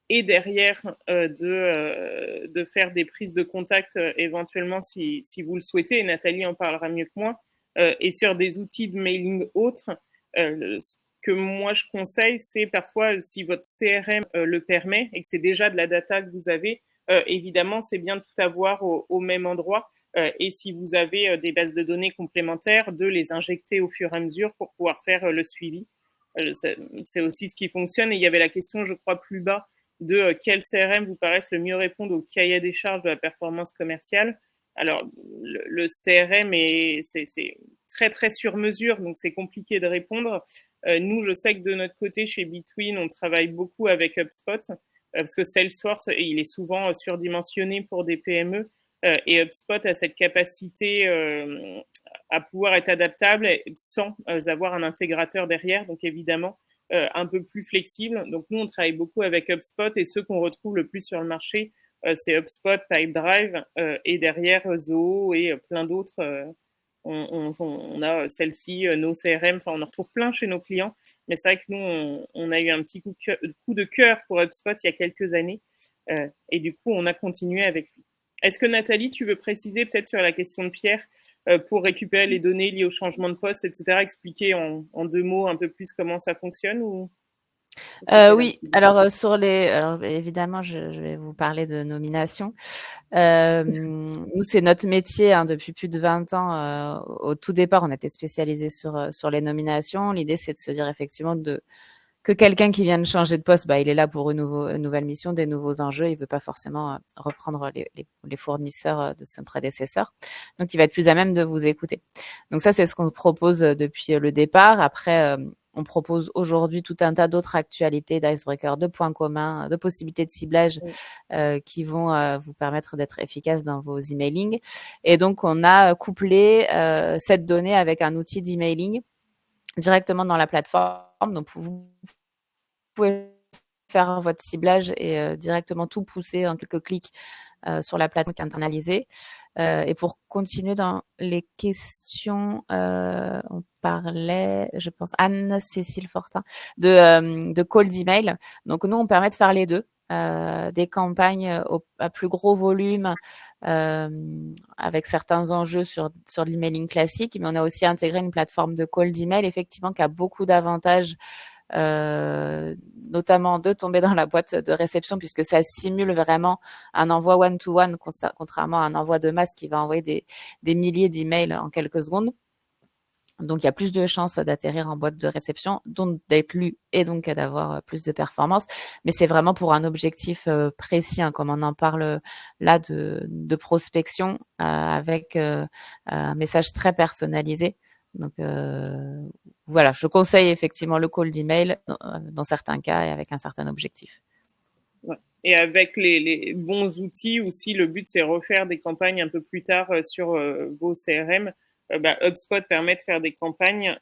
et derrière de faire des prises de contact éventuellement si vous le souhaitez. Et Nathalie en parlera mieux que moi. Et sur des outils de mailing autres, ce que moi je conseille, c'est parfois, si votre CRM le permet et que c'est déjà de la data que vous avez, évidemment, c'est bien de tout avoir au même endroit. Et si vous avez des bases de données complémentaires, de les injecter au fur et à mesure pour pouvoir faire le suivi. C'est aussi ce qui fonctionne. Et il y avait la question, je crois, plus bas, de quel CRM vous paraissent le mieux répondre au cahier des charges de la performance commerciale. Alors, le CRM, c'est très, très sur mesure, donc c'est compliqué de répondre. Nous, je sais que de notre côté, chez Between, on travaille beaucoup avec HubSpot, parce que Salesforce, il est souvent surdimensionné pour des PME. Et HubSpot a cette capacité à pouvoir être adaptable sans avoir un intégrateur derrière, donc évidemment un peu plus flexible. Donc nous, on travaille beaucoup avec HubSpot et ceux qu'on retrouve le plus sur le marché, c'est HubSpot, Pipedrive et derrière Zoho et plein d'autres. On a celle-ci, nos CRM, enfin on en retrouve plein chez nos clients, mais c'est vrai que nous, on a eu un petit coup de cœur pour HubSpot il y a quelques années et du coup, on a continué avec lui. Est-ce que Nathalie, tu veux préciser peut-être sur la question de Pierre pour récupérer les données liées au changement de poste, etc., expliquer en 2 mots un peu plus comment ça fonctionne ou... Oui, alors alors évidemment, je vais vous parler de nomination. Nous, c'est notre métier hein, depuis plus de 20 ans. Au tout départ, on était spécialisé sur les nominations. L'idée, c'est de se dire effectivement que quelqu'un qui vient de changer de poste, il est là pour une nouvelle mission, des nouveaux enjeux. Il veut pas forcément reprendre les fournisseurs de son prédécesseur. Donc, il va être plus à même de vous écouter. Donc ça, c'est ce qu'on propose depuis le départ. Après, on propose aujourd'hui tout un tas d'autres actualités d'icebreaker, de points communs, de possibilités de ciblage qui vont vous permettre d'être efficace dans vos emailing. Et donc, on a couplé cette donnée avec un outil d'emailing directement dans la plateforme. Donc, vous pouvez faire votre ciblage et directement tout pousser en quelques clics sur la plateforme internalisée. Et pour continuer dans les questions, on parlait, je pense, Anne-Cécile Fortin, de call d'email. Donc, nous, on permet de faire les deux. Des campagnes à plus gros volume avec certains enjeux sur l'emailing classique, mais on a aussi intégré une plateforme de call d'email effectivement qui a beaucoup d'avantages, notamment de tomber dans la boîte de réception puisque ça simule vraiment un envoi one-to-one contrairement à un envoi de masse qui va envoyer des milliers d'emails en quelques secondes. Donc, il y a plus de chances d'atterrir en boîte de réception, donc d'être lu et donc d'avoir plus de performance. Mais c'est vraiment pour un objectif précis, hein, comme on en parle là de prospection avec un message très personnalisé. Donc, voilà, je conseille effectivement le call d'email dans certains cas et avec un certain objectif. Ouais. Et avec les bons outils aussi, le but c'est refaire des campagnes un peu plus tard sur vos CRM. HubSpot permet de faire des campagnes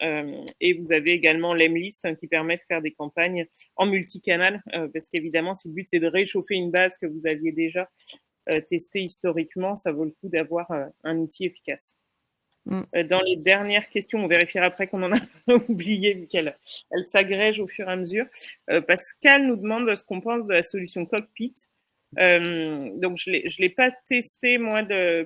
et vous avez également Lemlist qui permet de faire des campagnes en multicanal parce qu'évidemment, si le but c'est de réchauffer une base que vous aviez déjà testée historiquement, ça vaut le coup d'avoir un outil efficace. Dans les dernières questions, on vérifiera après qu'on en a pas oublié vu qu'elle s'agrège au fur et à mesure. Pascal nous demande ce qu'on pense de la solution Cockpit. Donc je l'ai pas testé moi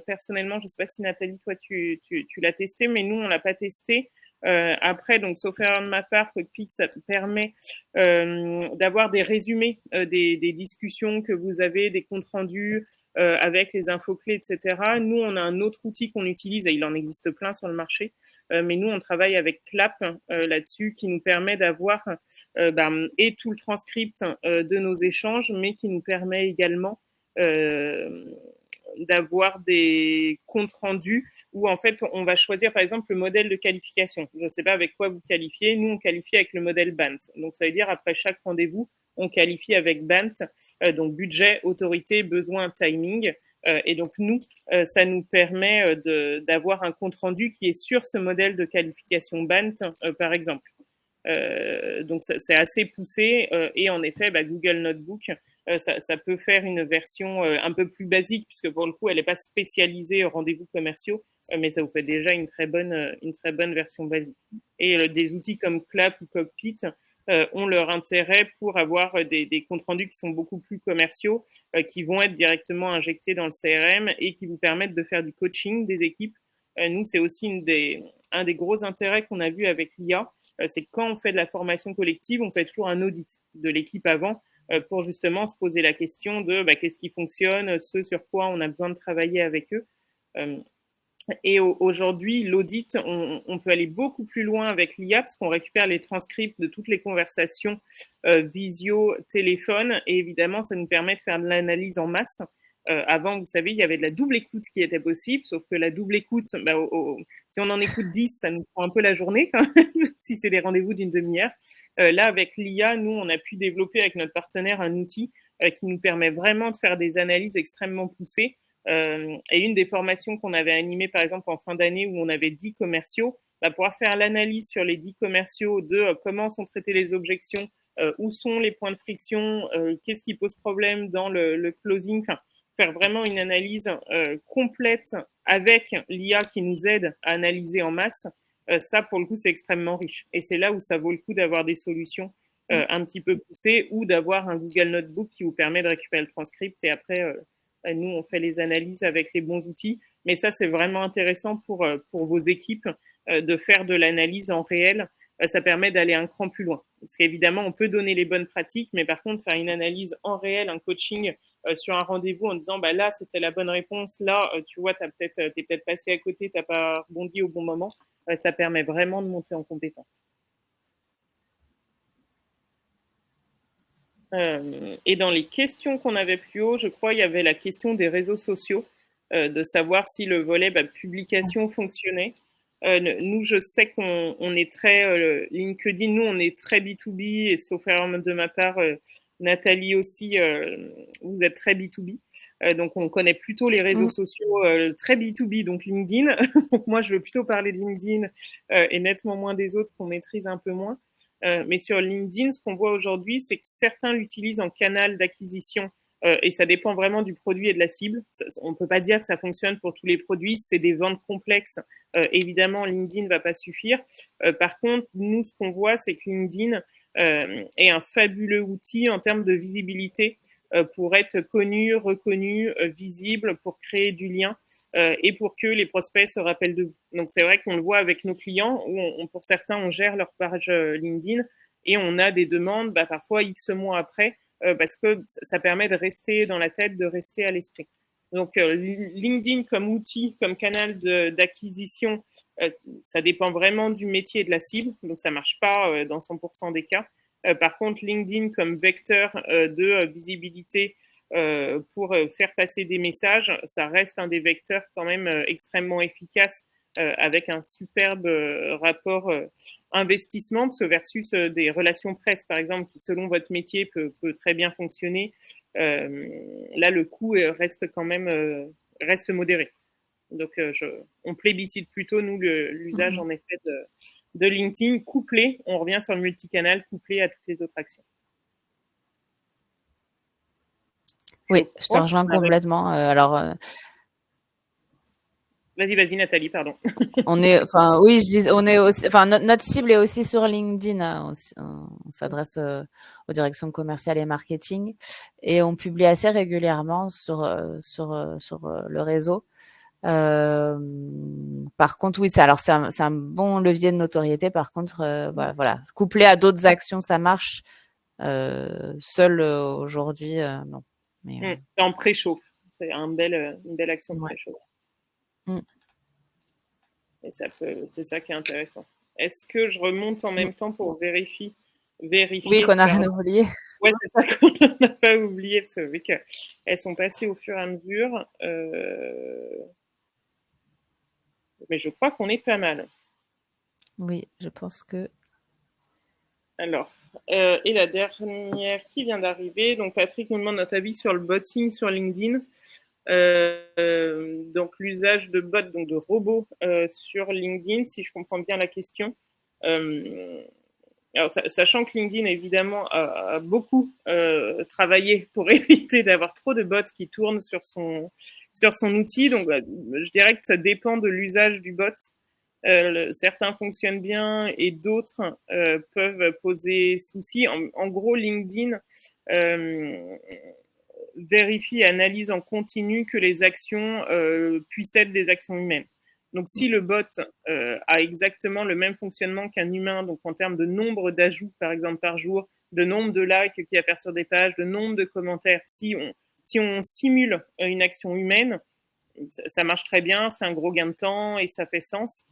personnellement. Je sais pas si Nathalie toi tu l'as testé, mais nous on l'a pas testé. Après, donc sauf erreur de ma part, Cockpit ça te permet d'avoir des résumés des discussions que vous avez, des comptes rendus. Avec les infos clés, etc. Nous, on a un autre outil qu'on utilise et il en existe plein sur le marché, mais nous, on travaille avec Clap là-dessus qui nous permet d'avoir et tout le transcript de nos échanges, mais qui nous permet également d'avoir des comptes rendus où en fait on va choisir par exemple le modèle de qualification. Je ne sais pas avec quoi vous qualifiez. Nous, on qualifie avec le modèle BANT. Donc ça veut dire après chaque rendez-vous, on qualifie avec BANT, donc budget, autorité, besoin, timing. Et donc nous, ça nous permet d'avoir un compte rendu qui est sur ce modèle de qualification BANT, par exemple. Donc c'est assez poussé et en effet Google Notebook ça peut faire une version un peu plus basique puisque pour le coup elle n'est pas spécialisée aux rendez-vous commerciaux mais ça vous fait déjà une très bonne version basique et des outils comme Clap ou Cockpit ont leur intérêt pour avoir des comptes rendus qui sont beaucoup plus commerciaux qui vont être directement injectés dans le CRM et qui vous permettent de faire du coaching des équipes. Nous c'est aussi un des gros intérêts qu'on a vu avec l'IA, c'est que quand on fait de la formation collective, on fait toujours un audit de l'équipe avant pour justement se poser la question de qu'est-ce qui fonctionne, ce sur quoi on a besoin de travailler avec eux. Et aujourd'hui, l'audit, on peut aller beaucoup plus loin avec l'IA parce qu'on récupère les transcripts de toutes les conversations visio, téléphone, et évidemment, ça nous permet de faire de l'analyse en masse. Avant, vous savez, il y avait de la double écoute qui était possible, sauf que la double écoute, si on en écoute 10, ça nous prend un peu la journée quand même, si c'est des rendez-vous d'une demi-heure. Là, avec l'IA, nous, on a pu développer avec notre partenaire un outil qui nous permet vraiment de faire des analyses extrêmement poussées. Et une des formations qu'on avait animées, par exemple, en fin d'année, où on avait 10 commerciaux, pouvoir faire l'analyse sur les 10 commerciaux de comment sont traitées les objections, où sont les points de friction, qu'est-ce qui pose problème dans le closing, enfin, faire vraiment une analyse complète avec l'IA qui nous aide à analyser en masse, ça, pour le coup, c'est extrêmement riche. Et c'est là où ça vaut le coup d'avoir des solutions un petit peu poussées ou d'avoir un Google Notebook qui vous permet de récupérer le transcript et après, nous, on fait les analyses avec les bons outils. Mais ça, c'est vraiment intéressant pour vos équipes de faire de l'analyse en réel. Ça permet d'aller un cran plus loin. Parce qu'évidemment, on peut donner les bonnes pratiques, mais par contre, faire une analyse en réel, un coaching sur un rendez-vous en disant là, c'était la bonne réponse, là, tu vois, t'es peut-être passé à côté, t'as pas rebondi au bon moment, ça permet vraiment de monter en compétence. Et dans les questions qu'on avait plus haut, je crois il y avait la question des réseaux sociaux, de savoir si le volet publication fonctionnait. Nous, je sais qu'on est très LinkedIn, nous, on est très B2B, et sauf erreur de ma part, Nathalie aussi, vous êtes très B2B. Donc, on connaît plutôt les réseaux sociaux très B2B, donc LinkedIn. Donc, moi, je veux plutôt parler de LinkedIn et nettement moins des autres qu'on maîtrise un peu moins. Mais sur LinkedIn, ce qu'on voit aujourd'hui, c'est que certains l'utilisent en canal d'acquisition et ça dépend vraiment du produit et de la cible. On ne peut pas dire que ça fonctionne pour tous les produits. C'est des ventes complexes. Évidemment, LinkedIn ne va pas suffire. Par contre, nous, ce qu'on voit, c'est que LinkedIn est un fabuleux outil en termes de visibilité pour être connu, reconnu, visible, pour créer du lien. Et pour que les prospects se rappellent de vous. Donc c'est vrai qu'on le voit avec nos clients où pour certains on gère leur page LinkedIn et on a des demandes parfois X mois après parce que ça permet de rester dans la tête, de rester à l'esprit. Donc LinkedIn comme outil, comme canal d'acquisition, ça dépend vraiment du métier et de la cible, donc ça marche pas dans 100% des cas. Par contre, LinkedIn comme vecteur de visibilité pour faire passer des messages, ça reste un des vecteurs quand même extrêmement efficace avec un superbe rapport investissement, parce que versus des relations presse, par exemple, qui selon votre métier peut très bien fonctionner, là le coût reste quand même reste modéré. Donc on plébiscite plutôt, nous, l'usage en effet de LinkedIn couplé, on revient sur le multicanal, couplé à toutes les autres actions. Oui, je te rejoins complètement. Vas-y, Nathalie, pardon. Oui, je dis, on est aussi, notre cible est aussi sur LinkedIn. Hein, on s'adresse aux directions commerciales et marketing et on publie assez régulièrement sur le réseau. Par contre, oui, c'est un bon levier de notoriété. Par contre, voilà, couplé à d'autres actions, ça marche. Seul aujourd'hui, non. C'est en préchauffe. C'est une belle action de préchauffe. Et c'est ça qui est intéressant. Est-ce que je remonte en même temps pour vérifier vérifier. Oui, qu'on n'a rien oublié. Ouais, c'est ça qu'on n'a pas oublié, parce que vu qu'elles sont passées au fur et à mesure. Mais je crois qu'on est pas mal. Oui, je pense que... Alors, et la dernière qui vient d'arriver. Donc, Patrick nous demande notre avis sur le botting sur LinkedIn. Donc, l'usage de bots, donc de robots sur LinkedIn, si je comprends bien la question. Alors, sachant que LinkedIn, évidemment, a beaucoup travaillé pour éviter d'avoir trop de bots qui tournent sur son outil. Donc, je dirais que ça dépend de l'usage du bot. Certains fonctionnent bien et d'autres peuvent poser souci. En gros, LinkedIn vérifie et analyse en continu que les actions puissent être des actions humaines. Donc, si le bot a exactement le même fonctionnement qu'un humain, donc en termes de nombre d'ajouts, par exemple, par jour, de nombre de likes qu'il y a à faire sur des pages, de nombre de commentaires, si on simule une action humaine, ça marche très bien, c'est un gros gain de temps et ça fait sens.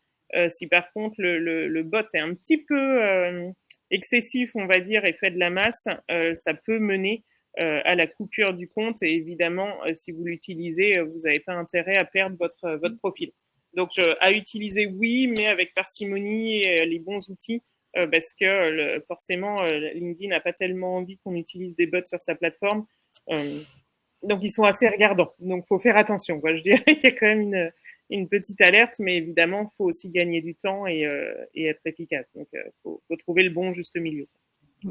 Si par contre le bot est un petit peu excessif, on va dire, et fait de la masse, ça peut mener à la coupure du compte. Et évidemment, si vous l'utilisez, vous n'avez pas intérêt à perdre votre profil. Donc, à utiliser, oui, mais avec parcimonie et les bons outils, parce que forcément, LinkedIn n'a pas tellement envie qu'on utilise des bots sur sa plateforme. Donc, ils sont assez regardants. Donc, il faut faire attention. Quoi. Je dirais qu'il y a quand même une petite alerte, mais évidemment, il faut aussi gagner du temps et être efficace. Donc, il faut trouver le bon juste milieu.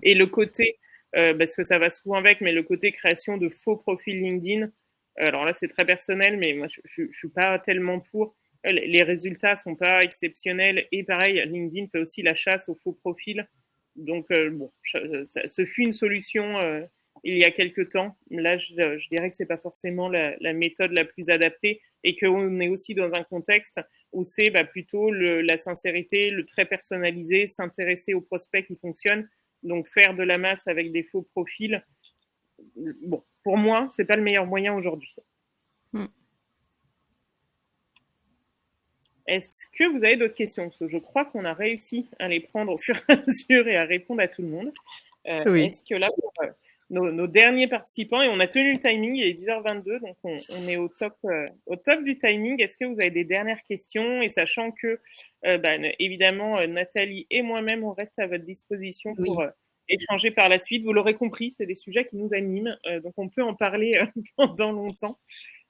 Et le côté, parce que ça va souvent avec, mais le côté création de faux profils LinkedIn, alors là, c'est très personnel, mais moi, je suis pas tellement pour. Les résultats sont pas exceptionnels. Et pareil, LinkedIn fait aussi la chasse aux faux profils. Donc, bon, ce fut une solution il y a quelques temps. Là, je dirais que c'est pas forcément la méthode la plus adaptée et qu'on est aussi dans un contexte où c'est plutôt la sincérité, le très personnalisé, s'intéresser aux prospects qui fonctionnent. Donc, faire de la masse avec des faux profils, bon, pour moi, c'est pas le meilleur moyen aujourd'hui. Est-ce que vous avez d'autres questions? Parce que je crois qu'on a réussi à les prendre au fur et à mesure et à répondre à tout le monde. Oui. Est-ce que là, pour nos derniers participants, et on a tenu le timing, il est 10h22, donc on est au top du timing. Est-ce que vous avez des dernières questions? Et sachant que, évidemment, Nathalie et moi-même, on reste à votre disposition pour échanger par la suite. Vous l'aurez compris, c'est des sujets qui nous animent, donc on peut en parler pendant longtemps.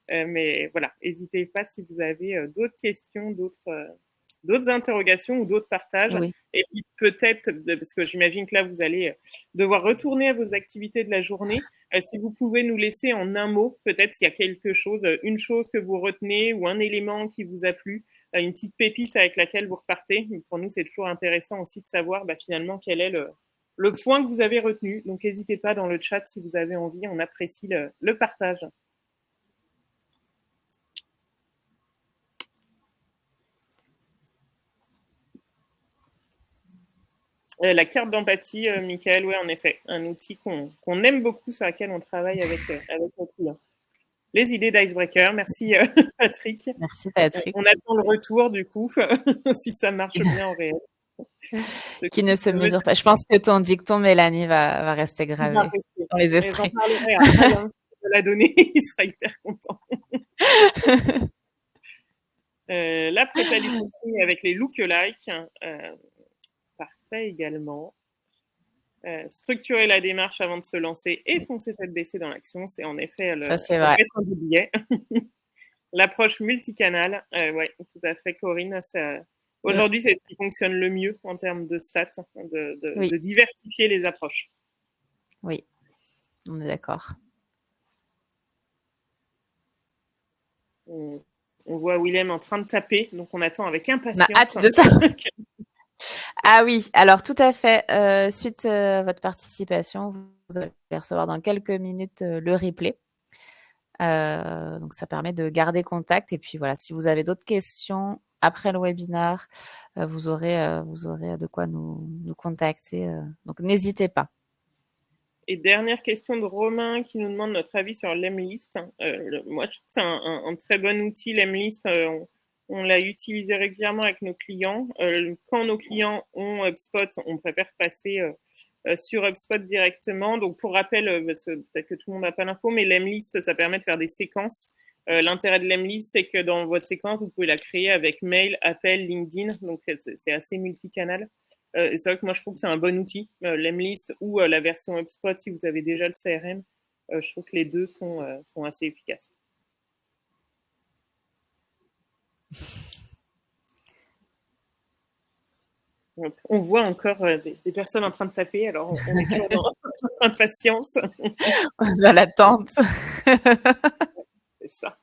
Mais voilà, n'hésitez pas si vous avez d'autres questions, d'autres interrogations ou d'autres partages. Oui. Et puis peut-être, parce que j'imagine que là, vous allez devoir retourner à vos activités de la journée, si vous pouvez nous laisser en un mot, peut-être s'il y a quelque chose, une chose que vous retenez ou un élément qui vous a plu, une petite pépite avec laquelle vous repartez. Pour nous, c'est toujours intéressant aussi de savoir finalement quel est le point que vous avez retenu. Donc, n'hésitez pas dans le chat si vous avez envie, on apprécie le partage. La carte d'empathie, Michael, oui, en effet, un outil qu'on aime beaucoup, sur lequel on travaille avec nos clients. Les idées d'Icebreaker, merci Patrick. Merci Patrick. On attend le retour du coup, si ça marche bien en réel. Qui ne se mesure pas. Je pense que ton dicton, Mélanie, va rester gravé dans les esprits. J'en parlerai à Alain de la donner, il sera hyper content. La pré-qualification avec les lookalikes, parfait également. Structurer la démarche avant de se lancer et foncer tête baissée dans l'action, c'est en effet ça, c'est vrai. du billet. L'approche multicanal, ouais, tout à fait, Corinne. Aujourd'hui, c'est ce qui fonctionne le mieux en termes de stats, de diversifier les approches. Oui, on est d'accord. On voit Willem en train de taper, donc on attend avec impatience. On a hâte de ça. Ah oui, alors tout à fait. Suite à votre participation, vous allez recevoir dans quelques minutes le replay. Donc ça permet de garder contact. Et puis voilà, si vous avez d'autres questions après le webinaire, vous aurez de quoi nous contacter. Donc n'hésitez pas. Et dernière question de Romain qui nous demande notre avis sur l'Emlist. Moi, je trouve que c'est un très bon outil, l'Emlist. On l'a utilisé régulièrement avec nos clients. Quand nos clients ont HubSpot, on préfère passer sur HubSpot directement. Donc, pour rappel, peut-être que tout le monde n'a pas l'info, mais l'Emlist, ça permet de faire des séquences. L'intérêt de l'Emlist, c'est que dans votre séquence, vous pouvez la créer avec mail, appel, LinkedIn. Donc, c'est assez multicanal. Et c'est vrai que moi, je trouve que c'est un bon outil, l'Emlist ou la version HubSpot si vous avez déjà le CRM. Je trouve que les deux sont assez efficaces. On voit encore des personnes en train de taper, alors on est toujours dans impatience. Dans l'attente. C'est ça.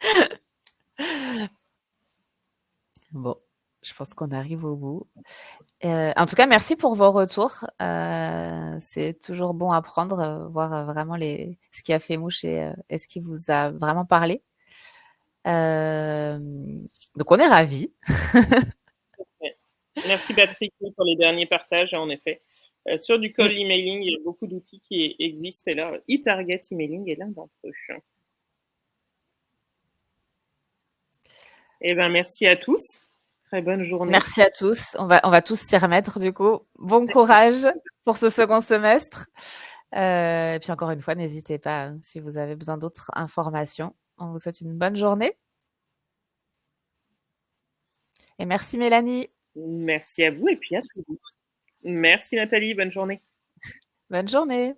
Bon, je pense qu'on arrive au bout. En tout cas, merci pour vos retours. C'est toujours bon à prendre, voir vraiment ce qui a fait mouche et ce qui vous a vraiment parlé. Donc, on est ravis. Merci Patrick pour les derniers partages, en effet. Sur du cold emailing, il y a beaucoup d'outils qui existent et là, eTarget Emailing est l'un d'entre eux. Eh ben, merci à tous. Très bonne journée. Merci à tous. On va tous s'y remettre du coup. Bon courage pour ce second semestre. Et puis encore une fois, n'hésitez pas si vous avez besoin d'autres informations. On vous souhaite une bonne journée. Et merci Mélanie. Merci à vous et puis à très vite. Merci Nathalie, bonne journée. Bonne journée.